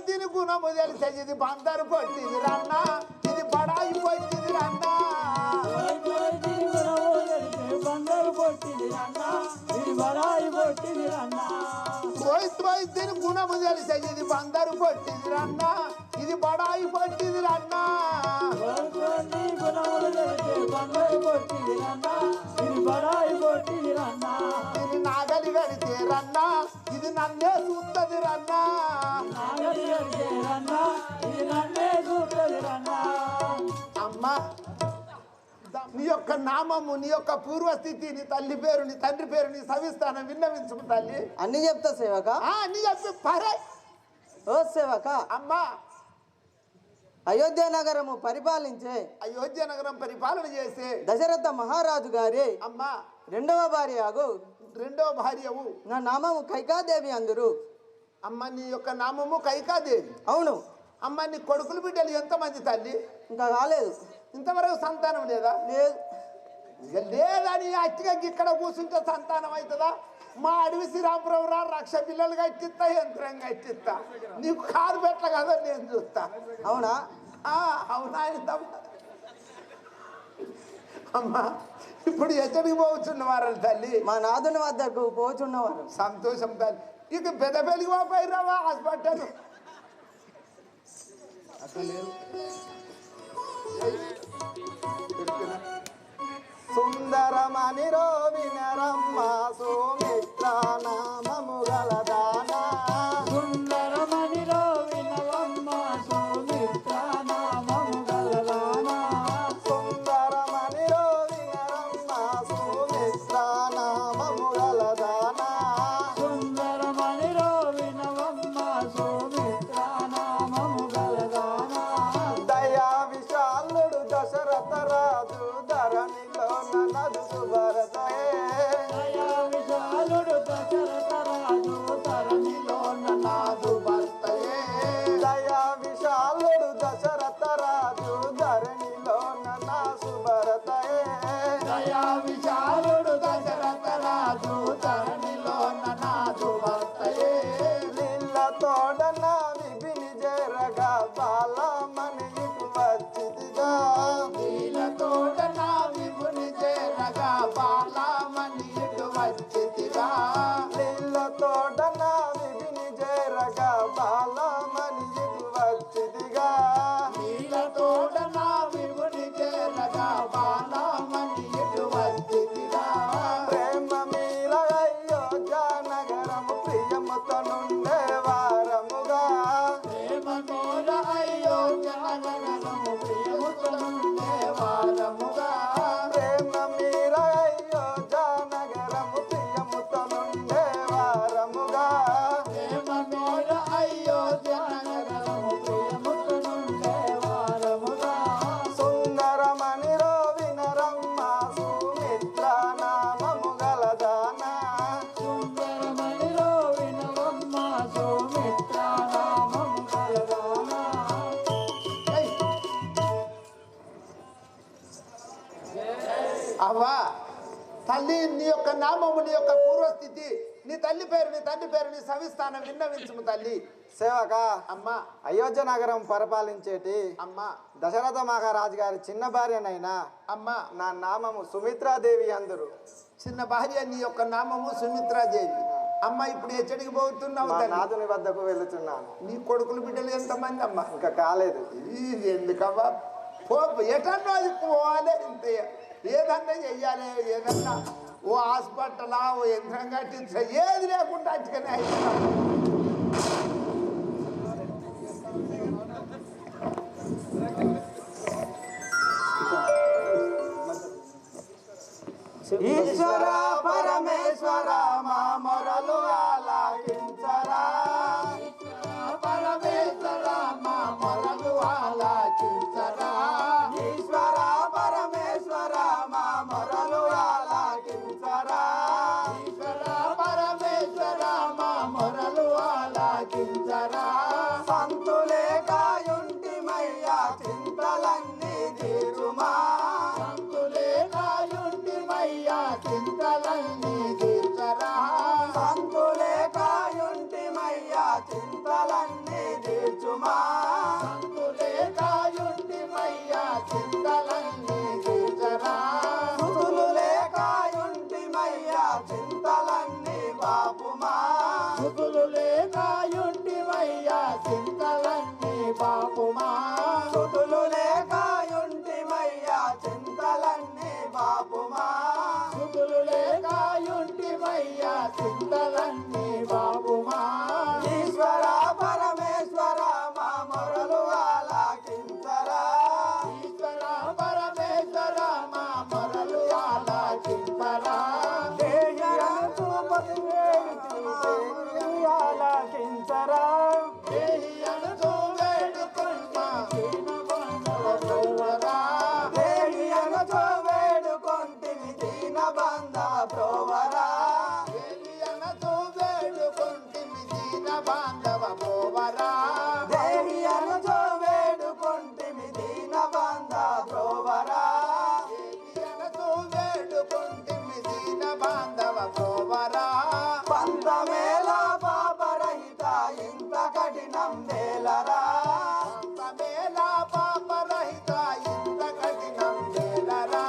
దీని గుణము తెలిసే ఇది బందరు పట్టింది రన్న ఇది బడాయి పట్టింది రన్న బందరు పొట్టిది అన్న ఇది బడాయి పొట్టిది అన్న దీని గుణము తెలిసే ఇది బందరు పట్టింది రన్న ఇది బడాయి పట్టింది రన్న గుణములు తెలిసే బందరు పొట్టిది అన్న ఇది బడాయి పొట్టిది అన్న ఇది నాగలి గడితే రన్న ఇది నన్నే చూస్తుంది రన్న నాగలి గడిచే రన్న ఇది నన్నే చూస్తుంది రన్న అమ్మా నీ యొక్క నామము నీ యొక్క పూర్వస్థితి నీ తల్లి పేరు నీ తండ్రి పేరు నీ సవిస్తానం విన్నవించుము తల్లి అన్ని చెప్తా సేవక అన్ని చెప్పి పరే ఓ సేవక అమ్మా అయోధ్య నగరము పరిపాలించే అయోధ్య నగరం పరిపాలన చేసే దశరథ మహారాజు గారి అమ్మా రెండవ భార్యగు రెండో భార్యవు నా నామము కైకాదేవి అందరు అమ్మ నీ యొక్క నామము కైకాదేవి అవును అమ్మ నీ కొడుకులు బిడ్డలు ఎంతమంది తల్లి ఇంకా కాలేదు ఇంతవరకు సంతానం లేదా లేదు ఇక లేదని అట్టిగా ఇక్కడ కూర్చుంటే సంతానం అవుతుందా మా అడవి శ్రీరామపురం రా రక్ష పిల్లలు కట్టిస్తా యంత్రం కట్టిస్తా నీకు కారు పెట్ట కదా నేను చూస్తా అవునా అవునా అమ్మా ఇప్పుడు ఎక్కడికి పోవచ్చున్నవారు తల్లి మా నాదుని వద్దకు పోచున్నవారు సంతోషం తల్లి ఇక పెద్ద పెళ్లికి పోయిరావా హాస్పిటల్ సుందరమణిరో వినరమ్మ సోమిత్ర నామము గలదానా సుందరమణిలో వినవమ్మ సౌమిత్ర నామము గలదానా సుందరమణిరో వినరమ్మ సోమిత్ర నామము గలదానా సుందరమణిలో వినవమ్మ సౌమిత్ర నామము గలదానా దయా విశాలుడు దశరథ రాజు ధరణిలో నదు భరతయే దయా విశాల తోడన విభిని జరగా బాలమని ఇటు వచ్చిదిగా నీల తోడన విభుని చేరగా బాలమని ఇటు వచ్చితిగా నీళ్ళ తోడన విభిని జరగా బాలమని ఇటు వచ్చిదిగా నీల తోడన విభుని చేరగా బాలమని ఇటు వచ్చితిగా ప్రేమ మీర అయోధ్య నగరము ప్రియముతో నుండే వారముగా ప్రేమ మీర అయోధ్య నగరము ప్రియముతో నుండే వారముగా ప్రేమ మీర అయోధ్య నగరము ప్రియముతో నుండే వారముగా ప్రేమ మీర అయోధ్య నగరము ప్రియముతో నుండే వారముగా సుందరమణి రోవినరమ్మ సుమిత్ర నామము గలదాన సుందరమణిలో వినవమ్మ సౌమిత్ర నామము కలదానా అవ్వా తల్లి నీ యొక్క నామము నీ యొక్క పూర్వస్థితి నీ తల్లి పేరు నీ తండ్రి పేరు నీ సవిస్థానం విన్నవించుము తల్లి సేవక అమ్మా అయోధ్య నగరం పరిపాలించేటి అమ్మా దశరథ మహారాజు గారి చిన్న భార్యనైనా అమ్మా నా నామము సుమిత్రాదేవి అందరు చిన్న భార్య నీ యొక్క నామము సుమిత్రాదేవి అమ్మ ఇప్పుడు ఎచ్చడికి పోతున్నావు మా తల్లి నాథుని వద్దకు వెళుతున్నాను నీ కొడుకులు బిడ్డలు ఎంతమంది అమ్మా ఇంకా కాలేదు ఇది ఎందుకమ్మా పో ఎటన్నా అది పోవాలి ఇంత ఏదన్నా చెయ్యాలి ఏదన్నా ఓ హాస్పిటలా ఓ యంత్రం కట్టించా ఏది లేకుండా అట్టుకనే అయిపోయినా ఈశ్వర పరమేశ్వర మా మొరలు ఆలకించరా పరమేశ్వర మా మొరలు ఆలకించరా ఈశ్వర పరమేశ్వర మా మొరలు ఆలకించరా ఈశ్వర పరమేశ్వర మా మొరలు ఆలకించరా సంతులే కాయుంటిమయ్యా చింతలన్నీ తీరుమా సంతులే కాయుంటిమయ్యా చింతలన్నీ తీర్చరా సంతులే కాయుంటిమయ్యా చింతలన్నీ తీర్చుమా సంతులే కాయుంటిమయ్యా చింతలన్నీ తీర్చరా సుతులులే కాయుంటిమయ్యా చింతలన్నీ బాపుమా సుతులులే కాయుంటిమయ్యా చింతలన్నీ బాపుమా సుతులులే కాయుంటిమయ్యా చింతలన్నీ బాపుమా సుతులులే కాయుంటిమయ్యా చింతలన్నీ బాపుమా ఈశ్వర పరమేశ్వర మా మొరలు ఆలకించరా ఈశ్వర పరమేశ్వర మా మొరలు ఆలకించరా ఆలకించరా దేహి అనుచు వేడుకొంటా దీనబంధవ బ్రోవరా దేవి అనచో వేడుకొంటిని దీన బంధ ప్రోవరా దేహి అనుచు వేడుకొంటిమి దీనబాంధవ బ్రోవరా దేవి అనచో వేడుకొంటిమి దీన బంధ ప్రోవరా దేహి అనుచు వేడుకొంటిమి దీనబాంధవ బ్రోవరా పంతమేళ పాపరహిత ఇంత కఠినం వేలరా పంతమేళ పాపరహిత ఇంత కఠినం వేలరా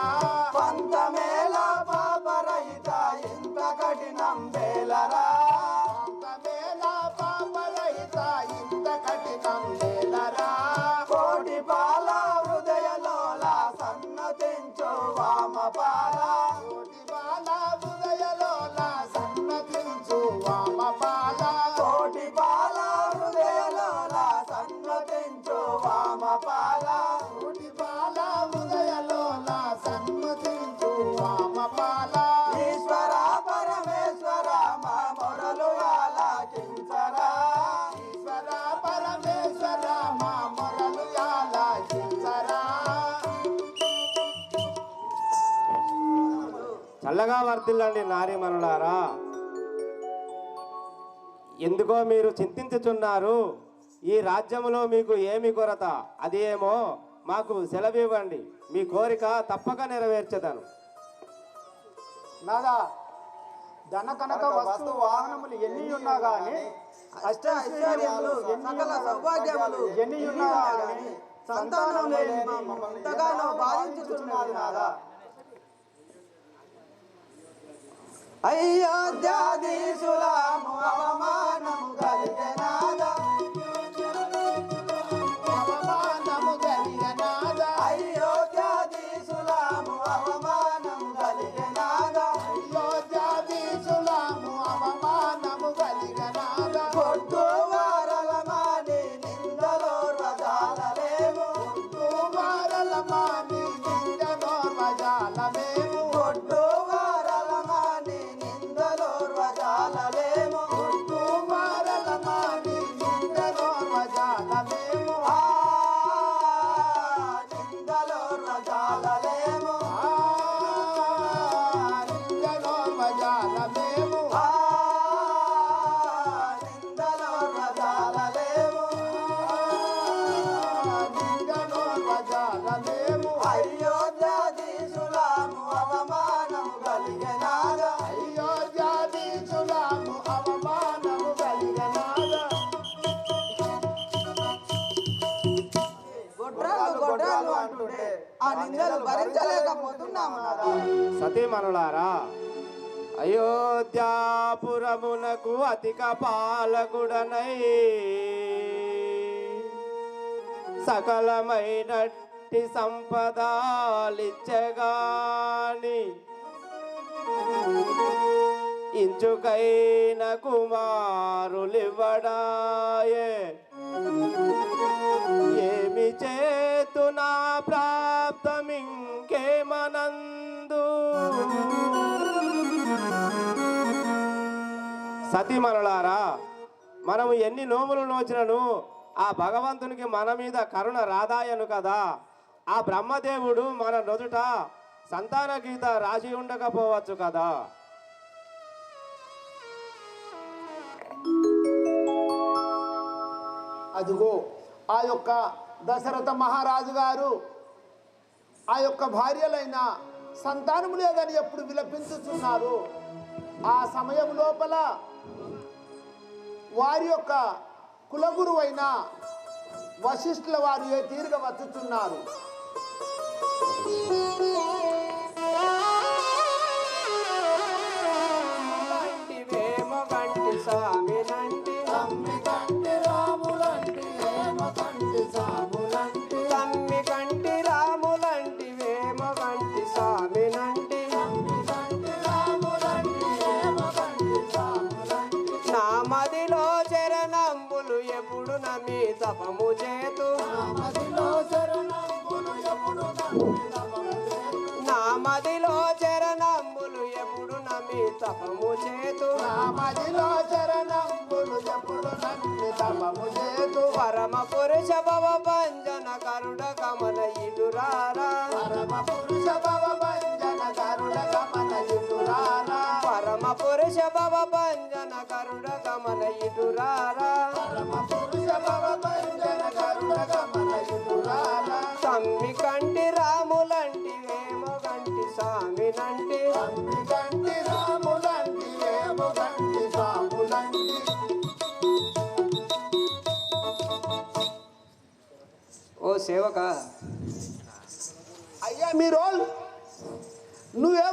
పంతమేళ పాపరహిత ఇంత కఠినం వేలరా పంతమేళ పాపరహిత ఇంత కఠినం వేలరా కోటి పాల హృదయలోల సన్నతించు వామపాల కోటి బాల హృదయలోల సన్నతించు వామపాల కోటి పాల హృదయలోల సన్నతించు వామపాల కోటి బాల హృదయలోల సన్నతించు వామపాల ఈశ్వర పరమేశ్వర మా మొరలు ఆలకించరా ఈశ్వర పరమేశ్వర మా మొరలు ఆలకించరా చల్లగా వర్తిల్లండి నారీమణులారా. ఎందుకో మీరు చింతించుచున్నారు. ఈ రాజ్యములో మీకు ఏమి కొరత, అది ఏమో మాకు సెలవివ్వండి. మీ కోరిక తప్పక నెరవేర్చదను. నాదా ధన కనక వస్తు వాహనములు ఎన్ని ఉన్నా గాని అష్ట ఐశ్వర్యములు సకల సౌభాగ్యములు ఎన్నియున్నా గాని సంతానం లేని మమ్మల్ని ఎంతగానో బాధించుతున్నది నాదా. అయోధ్యాధీశులాము అవమానము కలిగెనాదా. అవమానము కలిగనాద అయోధ్యాధీశులాము అవమానము కలిగెనాదా. అయోధ్యాధీశులాము అవమానము కలిగనాద కొట్టు వారలమాని నిందలో రజాలలేము. వారలమాని నిందనోర్వజాలమేము కొట్టు వారలమాని నిందలో రజాలలేము. వారలమాని నిందనోర్వజాలమేము ఆ నిందలో రజాలలేము. నిందనోర్వజాలమేము ఆ నిందలో రజాలలేము. నిందనోర్వజాలమేము అయోధ్యాధీశులాము అవమానము కలిగెనాదా. అయోధ్యాధీశులాము అవమానము కలిగనాద గొడ్రాలు అంటుంటే ఆ నిందలు భరించలేకపోతున్నాము నాదా. సతీమణులారా, అయోధ్యాపురమునకు అధిక పాలకుడనై సకలమైనట్టి సంపదాలిచ్చగాని ఇంచుకైన కుమారులివ్వడాయే. ఏమి చేతునా ప్రాప్తమింకేమనందు. సతీమణులారా, మనము ఎన్ని నోములు నోచినను ఆ భగవంతునికి మన మీద కరుణ రాదాయను కదా. ఆ బ్రహ్మదేవుడు మన నొదుట సంతాన గీత రాసి ఉండకపోవచ్చు కదా. అదిగో ఆ యొక్క దశరథ మహారాజు గారు ఆ యొక్క భార్యలైన సంతానం లేదని ఎప్పుడు విలపించుతున్నారు. ఆ సమయం లోపల వారి యొక్క కులగురువైన వశిష్ఠుల వారు ఏ తీరుగా వచ్చుతున్నారు. నామదిలో చరణంబులు ఎప్పుడు నమ్మి తపము చేతు. నామదిలో చరణంబులు ఎప్పుడు నమ్మి తపము చేతు. పరమ పురుష భవ భంజన కరుణ గమన ఇటురారా. పరమ పురుష భవ భంజన కరుణ గమన ఇటురారా. తమ్మి కంటి రాములంటి వేమో గంటి స్వామినంటి. ఓ సేవక, అయ్యా మీ రోల్ నువ్వే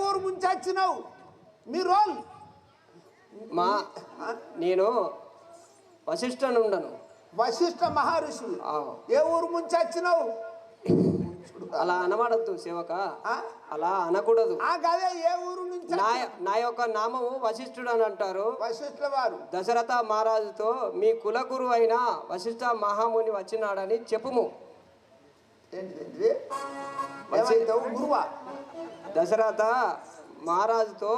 ఊరు ముంచి వచ్చినావు మీ రోల్. నేను వశిష్ఠనుండను. వశిష్ఠ మహర్షి ఆ, ఏ ఊరు ముంచి వచ్చినావు. అలా అనబడద్దు సేవక, అలా అనకూడదు. గదే ఏ ఊరు నుంచి నా యొక్క నామము వశిష్ఠుడు అని అంటారు. వశిష్ఠుల వారు దశరథ మహారాజుతో మీ కులగురు అయిన వశిష్ఠ మహాముని వచ్చినాడని చెప్పుము. ఏంటిది? ఏమైతావు గురువా? దశరథ మహారాజుతో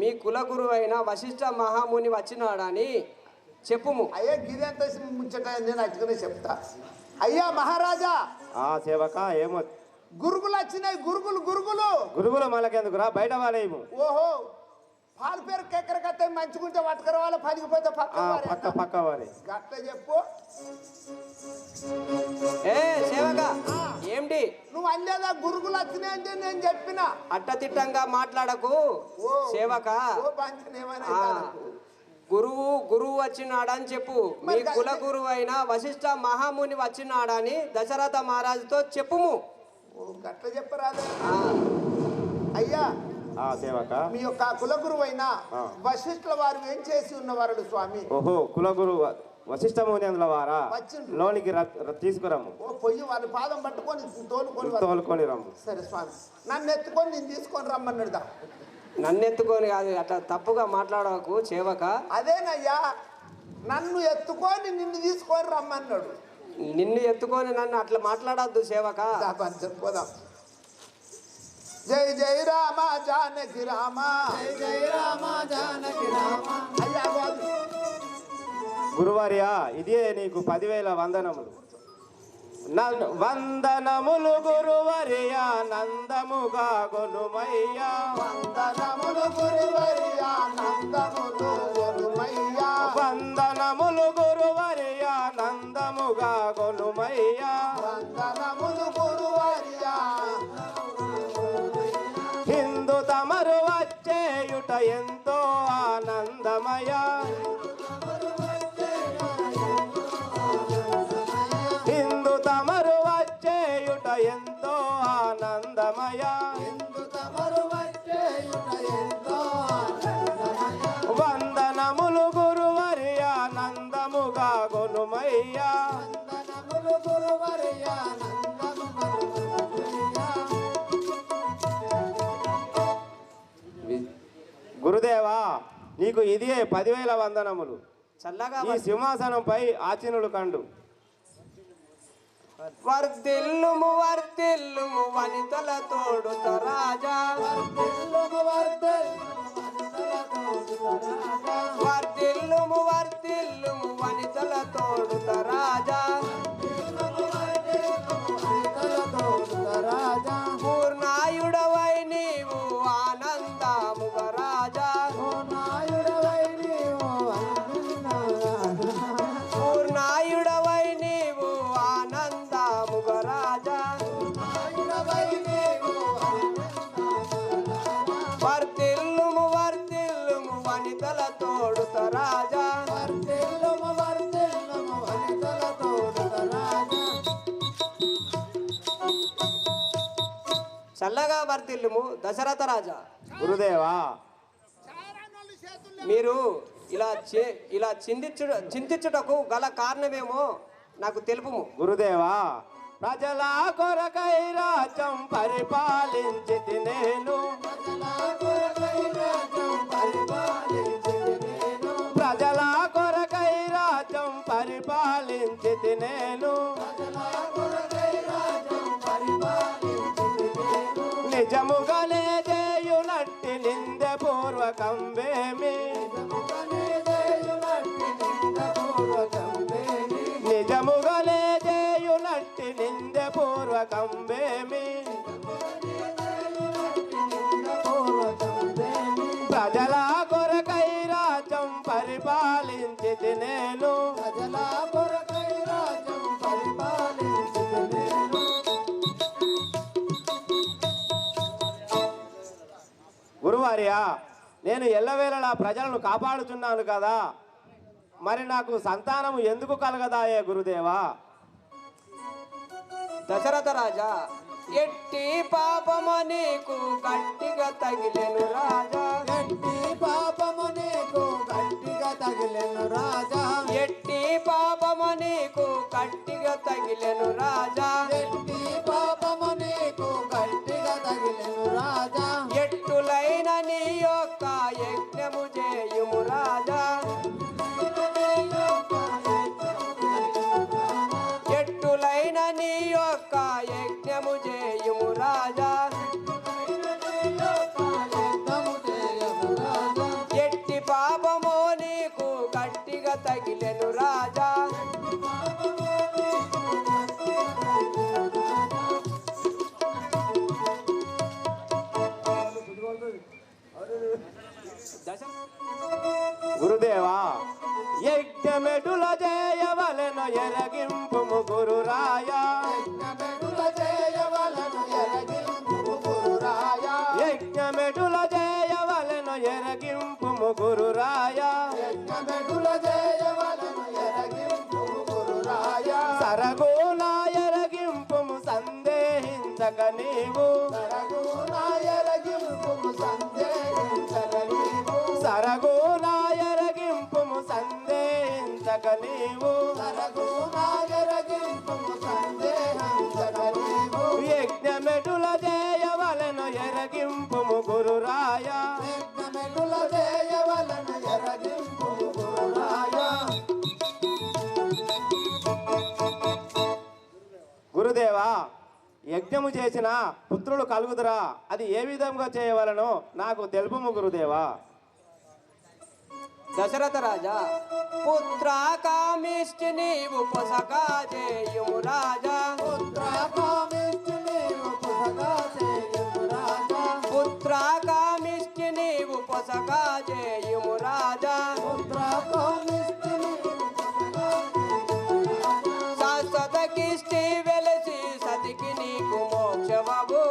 మీ కులగురు అయిన వశిష్ఠ మహాముని వచ్చినాడని చెప్పుము. అయ్యా గిదంత ముచ్చట నేను అట్టుకునే చెప్తా. అయ్యా మహారాజా. ఆ సేవక ఏమో గురుగులు వచ్చినాయి. గురుగులు మనకెందుకురా, బయట వాడేము. ఓహో, పాలు పేరు కెక్కరకత్తే మంచుకుంటే పట్టుకుర వాళ్ళ పలిగిపోతే పక్క పక్క వారి గట్ల చెప్పు. ఏ సేవక, ఏమిటి నువ్వు అల్లేదా గురుగులు వచ్చినాయి అంటే నేను చెప్పిన. అట్టతిట్టంగా మాట్లాడకు సేవక. గురువు వచ్చినాడని చెప్పు. మీ కుల గురువు అయిన వశిష్ఠ మహాముని వచ్చినాడని దశరథ మహారాజుతో చెప్పుము. ఓ గట్ల చెప్పరాదు అయ్యా. సేవక మీ యొక్క కులగురువు అయిన వశిష్ఠుల వారు ఏం చేసి ఉన్నవారు స్వామి? ఓహో కులగురు వశిష్ఠ మునేంద్రుల వారా వచ్చిండ్రు. లోనికి తీసుకురమ్ము. ఓ పొయ్యి వారి పాదం పట్టుకొని తోలుకొని రమ్ము. సరే స్వామి, నన్ను ఎత్తుకొని నేను తీసుకొని రమ్మన్నాడుదా. నన్ను ఎత్తుకొని కాదు, అట్లా తప్పుగా మాట్లాడకు చేవక. అదేనయ్యా, నన్ను ఎత్తుకొని నిన్ను తీసుకొని రమ్మన్నాడు. నిన్ను ఎత్తుకొని నన్ను అట్లా మాట్లాడద్దు సేవక. పోదాం. జై జై రామ జానకి రామ, జై జై రామ జానకి రామ. అయ్యా గురువార్యా, ఇదే నీకు 10,000 వందనములు. వందనములు గురువర్యా, నందముగా గొనుమయ్యా. వందనములు గురువర్యా, నందములు గొనుమయ్యా. వందనములు గురువర్యా, నందముగా గొనుమయ్యా. వందనములు గురువర్యా. హిందూ తమరు వచ్చేయుట ఎంతో ఆనందమయ. హిందూ తమరు వచ్చేయుట ఎంతో ఆనందమయ. వందనములు గురువర్యా, నందముగా గొనుమయ్యా. గురుదేవా, నీకు ఇదే 10,000 వందనములు. చల్లగా ఈ సింహాసనంపై ఆచీనులు కండు. వర్ధిల్లుము వర్ధిల్లుము వనితల తోడుత రాజా. వర్ధిల్లుము వర్ధిల్లుము వనితల తోడుత రాజా. పూర్ణాయుడవై నీవు ఆనందముగ రాజా. పూర్ణాయుడవై నీవు ఆనందముగ రాజా. వర్ధిల్లుము వర్ధిల్లుము వనితల తోడుత రాజా. చల్లగా వర్ధిల్లుము దశరథ రాజా. గురుదేవా, మీరు ఇలా చింతించుటకు గల కారణమేమో నాకు తెలుపుము. గురుదేవా, ప్రజల కొరకై రాజ్యం పరిపాలించితి నేను. ప్రజల కొరకై రాజ్యం పరిపాలించితి నేను. నిజముగానే చేయునట్టి నిందె పూర్వకంబేమి. నిజముగానే చేయునట్టి నిందె పూర్వకంబేమి. ప్రజల కొరకై రాజ్యం పరిపాలించితి నేను. గురువార్యా, నేను ఎల్లవేళలా ప్రజలను కాపాడుచున్నాను కదా, మరి నాకు సంతానము ఎందుకు కలగదాయే గురుదేవా? దశరథ రాజా, ఎట్టి పాపము నీకు గట్టిగా తగిలెను రాజా. ఎట్టి పాపము నీకు గట్టిగా తగిలెను రాజా. ఎట్టి పాపము నీకు గట్టిగా తగిలెను రాజా. ఎట్టి పాపము నీకు గట్టిగా తగిలెను రాజా. ఎట్టులైన నీ యొక్క యజ్ఞము చేయుము రాజా. ఎట్టులైన నీ యొక్క యజ్ఞము చేయుము రాజా. ఎట్టి పాపము నీకు గట్టిగా తగిలెను రాజా. గురుదేవా, యజ్ఞమెటుల చేయవలెను ఎరగింపుము గురురాయా. యజ్ఞమెటుల చేయవలెను ఎరగింపుము గురురాయా. సరగోన ఎరగింపుము సందేహించక నీవు సరగోన ఎరగింపుము సందేహించక నీవు యజ్ఞమెటుల చేయవలను ఎరగింపుము గురురాయ గురుదేవా యజ్ఞము చేసిన పుత్రులు కలుగుదురా అది ఏ విధంగా చేయవలనో నాకు తెలుపుము గురుదేవా. దశరథ రాజా పుత్ర కామిష్టి నీవు పొసగా చేయుము రాజా పుత్ర కామిష్టి నీవు పొసగా చేయుము శాశ్వత కిష్టి వెలసి సతికి నీకు మోక్షమవు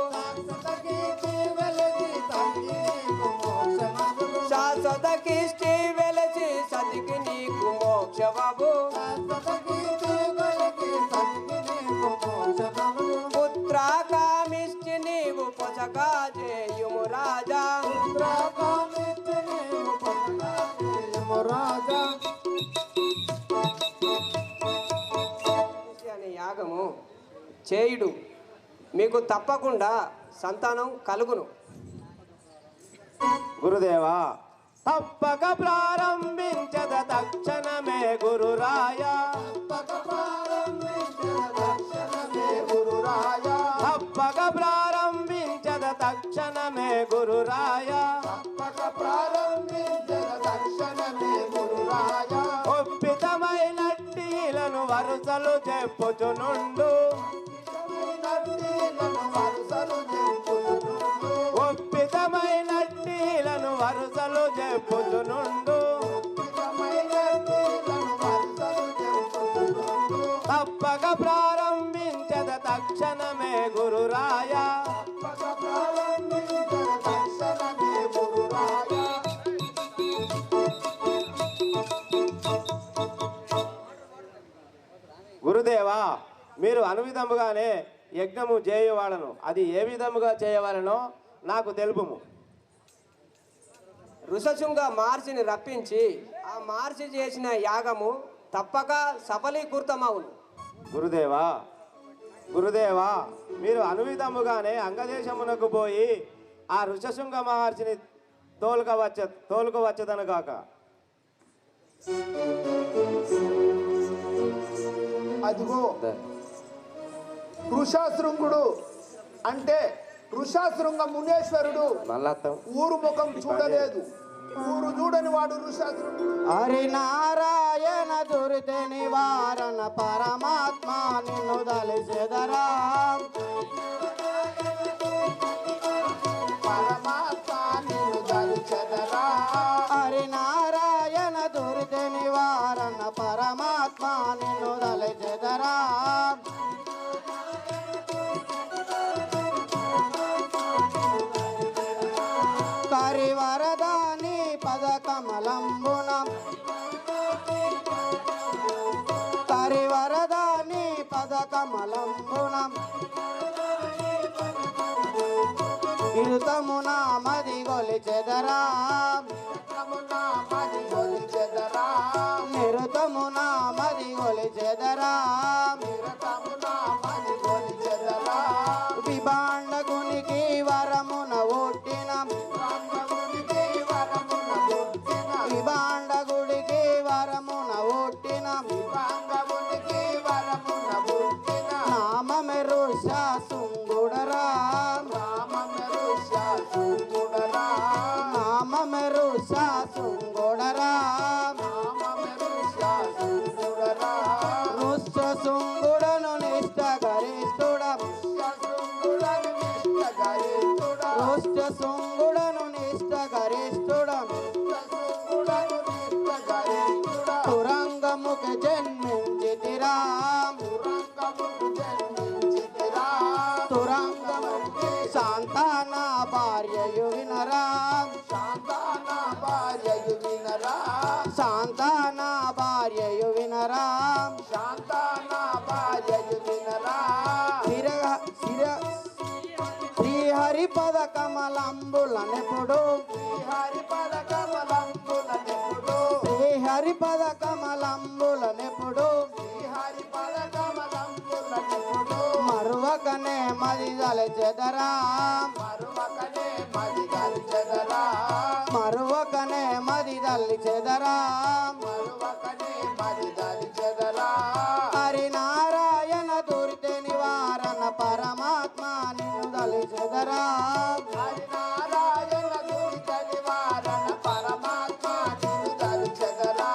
శాశ్వత కిష్టి వెలసి సతికి నీకు మోక్షమవు పుత్ర కామిష్టి నీవు పొసగా చేయుము రాజా అనే యాగము చేయుడు మీకు తప్పకుండా సంతానం కలుగును. గురుదేవా తప్పక ప్రారంభించద తక్షణమే గురురాయ తప్పక ప్రారంభించద తక్షణమే గురురాయ ఒప్పితమైనట్టిలను వరుసలు చెప్పుచునుండు ఒప్పితమైనట్టిలను వరుసలు చెప్పుచునుండు తప్పక ప్రారంభించద తక్షణమే గురురాయ గురుదేవా మీరు అనువిధముగానే యజ్ఞము చేయవాలను అది ఏ విధముగా చేయవలనో నాకు తెలుపుము. ఋషశృంగ మహర్షిని రప్పించి ఆ మహర్షి చేసిన యాగము తప్పక సఫలీకృతమవును. గురుదేవా మీరు అనువిధముగానే అంగదేశమునకు పోయి ఆ ఋషశృంగ మహర్షిని తోలుకవచ్చదను కాక. అదిగో వృషశృంగుడు అంటే వృషశృంగ మునేశ్వరుడు ఊరు ముఖం చూడలేదు, ఊరు చూడని వాడు వృషశృంగుడు. హరినారాయణ దురిత నివారణ పరమాత్మ నిన్ను దలిసెదరా హరినారాయణ దురిత నివారణ పరమాత్మ నిన్ను దలిసెదరా కరివరదాని పదకమలంబున కరివరదాని పదకమలంబున ఇరుతమున మది గొలిచెదరా నిరుతమున మది గొలిచెదరా విభాండకునికి వరమున ఒట్టిన విభాండగుడికి వరమున ఒట్టిన నామమె ఋషశృంగుడరా నామమె ఋషశృంగుడరా ఋషశృంగుడను నిష్ట గరిష్ఠుడ ఋషశృంగుడను నిష్ట గరిష్ఠుడ తురంగముఖ జన్మించితిరా తురంగముఖ శాంతాన భార్యయు వినరా శాంతాన భార్యయు వినరా కమలములనెప్పుడు శ్రీహరి పద కమలంబులనెప్పుడు శ్రీహరి పద కమలంబులనెప్పుడు శ్రీహరి పద కమలంబులనెప్పుడు మరువకనే మది దలచెదరా మరువకనే మది గల్చెదరా మరువకనే మది దలిచెదరా మరువకనే మది గల్చెదరా హరినారాయణ దురిత నివారణ పరమాత్మ నిన్ను దలిచెదరా హరినారాయణ దురిత నివారణ పరమాత్మ నిన్ను గల్చెదరా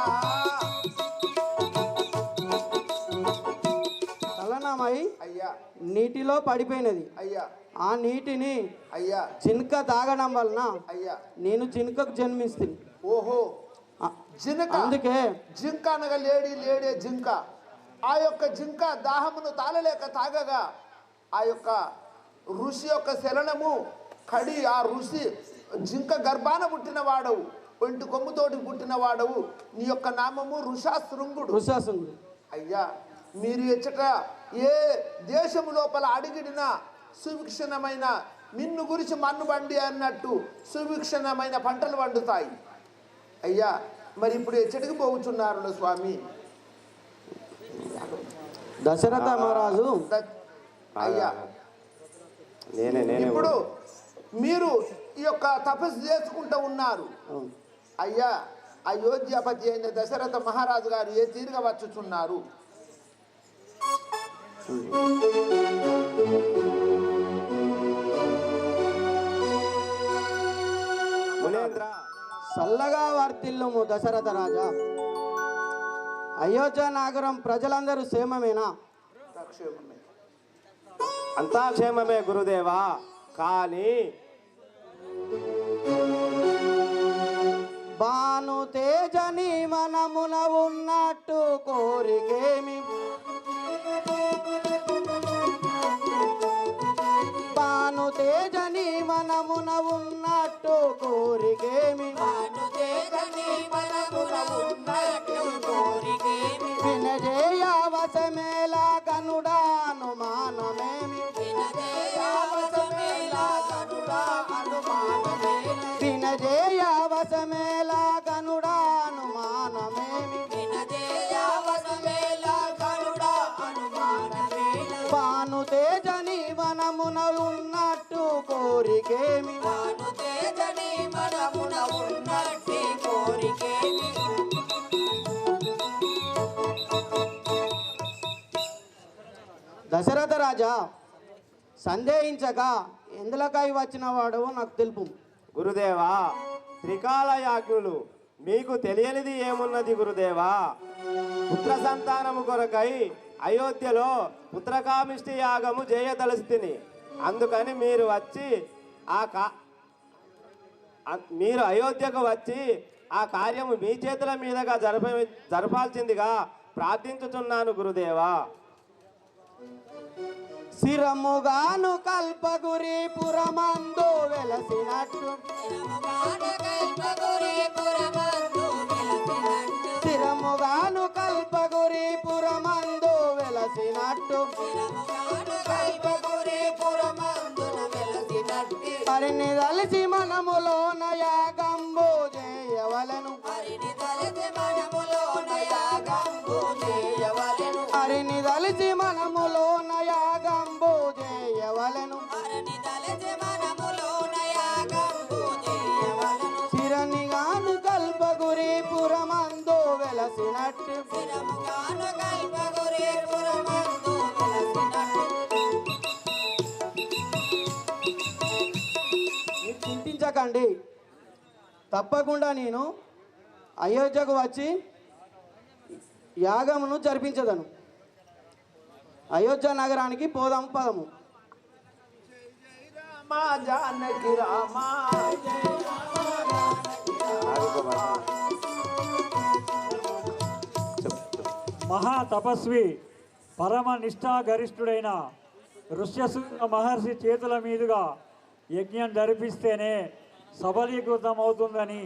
తలనమై అయ్యా నీటిలో పడిపోయినది. అయ్యా ఆ నీటిని అయ్యా చినుక తాగడం వలన అయ్యా నేను చినుకకు జన్మిస్తుంది. ఓహో జింక అందుకే జింక అనగా లేడే జింక. ఆ యొక్క జింక దాహమును తాళలేక తాగగా ఆ యొక్క ఋషి యొక్క శరణము కడి ఆ ఋషి జింక గర్భాన పుట్టిన వాడవు, ఒంటి కొమ్ముతోటి పుట్టిన వాడవు, నీ యొక్క నామము ఋషాశృంగుడు. ఋషాసురుడు. అయ్యా మీరు ఎచ్చట ఏ దేశము లోపల అడిగిడినా సువిక్షణమైన మిన్ను గురించి మన్ను బండి అన్నట్టు సువిక్షణమైన పంటలు పండుతాయి. అయ్యా మరి ఇప్పుడు ఎచ్చటికి పోవుచున్నారు స్వామి? దశరథ మహారాజు అయ్యా ఇప్పుడు మీరు ఈ యొక్క తపస్సు చేసుకుంటూ ఉన్నారు. అయ్యా అయోధ్యాపతి అయిన దశరథ మహారాజు గారు ఏ తీరుగా వచ్చుచున్నారు? మునేంద్ర చల్లగా వర్తిల్లుము దశరథ రాజా. అయోధ్య నగరం ప్రజలందరూ క్షేమమేనా? తక్షేమమే. అంతా క్షేమమే గురుదేవా. కానీ బాను తేజని మనమున ఉన్నట్టు కోరికేమి బాను తేజని మనమున ఉన్నట్టు కోరికేమి వినజేయ వశమేలా కనుడాను మానమేమి వినజేయ వశమేలా కనుడాను మానమేమి బాను తేజని వనమున ఉన్నట్టు కోరికేమి దశరథ రాజా సందేహించక ఎందులకై వచ్చిన వాడు నాకు తెలుపు. గురుదేవా, త్రికాల యాజ్ఞులు మీకు తెలియనిది ఏమున్నది గురుదేవా? పుత్ర సంతానము కొరకై అయోధ్యలో పుత్రకామిష్టి యాగము చేయదలుస్తుని. అందుకని మీరు అయోధ్యకు వచ్చి ఆ కార్యము మీ చేతుల మీదుగా జరపాల్సిందిగా ప్రార్థించుచున్నాను గురుదేవా. శిరముగాను కల్పగురి పురమందు వెలసినట్టు శిరముగాను కల్పగురి పురమందు వెలసినట్టు హరిని దలిసి మనములోన యాగంబు చేయవలెను హరిని దలిసి మనములోన యాగంబు చేయవలెను శిరనిగాను కల్పగురి పురమందు వెలసినట్టు చింతించకండి, తప్పకుండా నేను అయోధ్యకు వచ్చి యాగమును జరిపించదను. అయోధ్య నగరానికి పోదాం పదము. రామా జానకి రామా మహా తపస్వి పరమ నిష్ఠాగరిష్ఠుడైన ఋష్యశృంగ మహర్షి చేతుల మీదుగా యజ్ఞం జరిపిస్తేనే సబలీకృతం అవుతుందని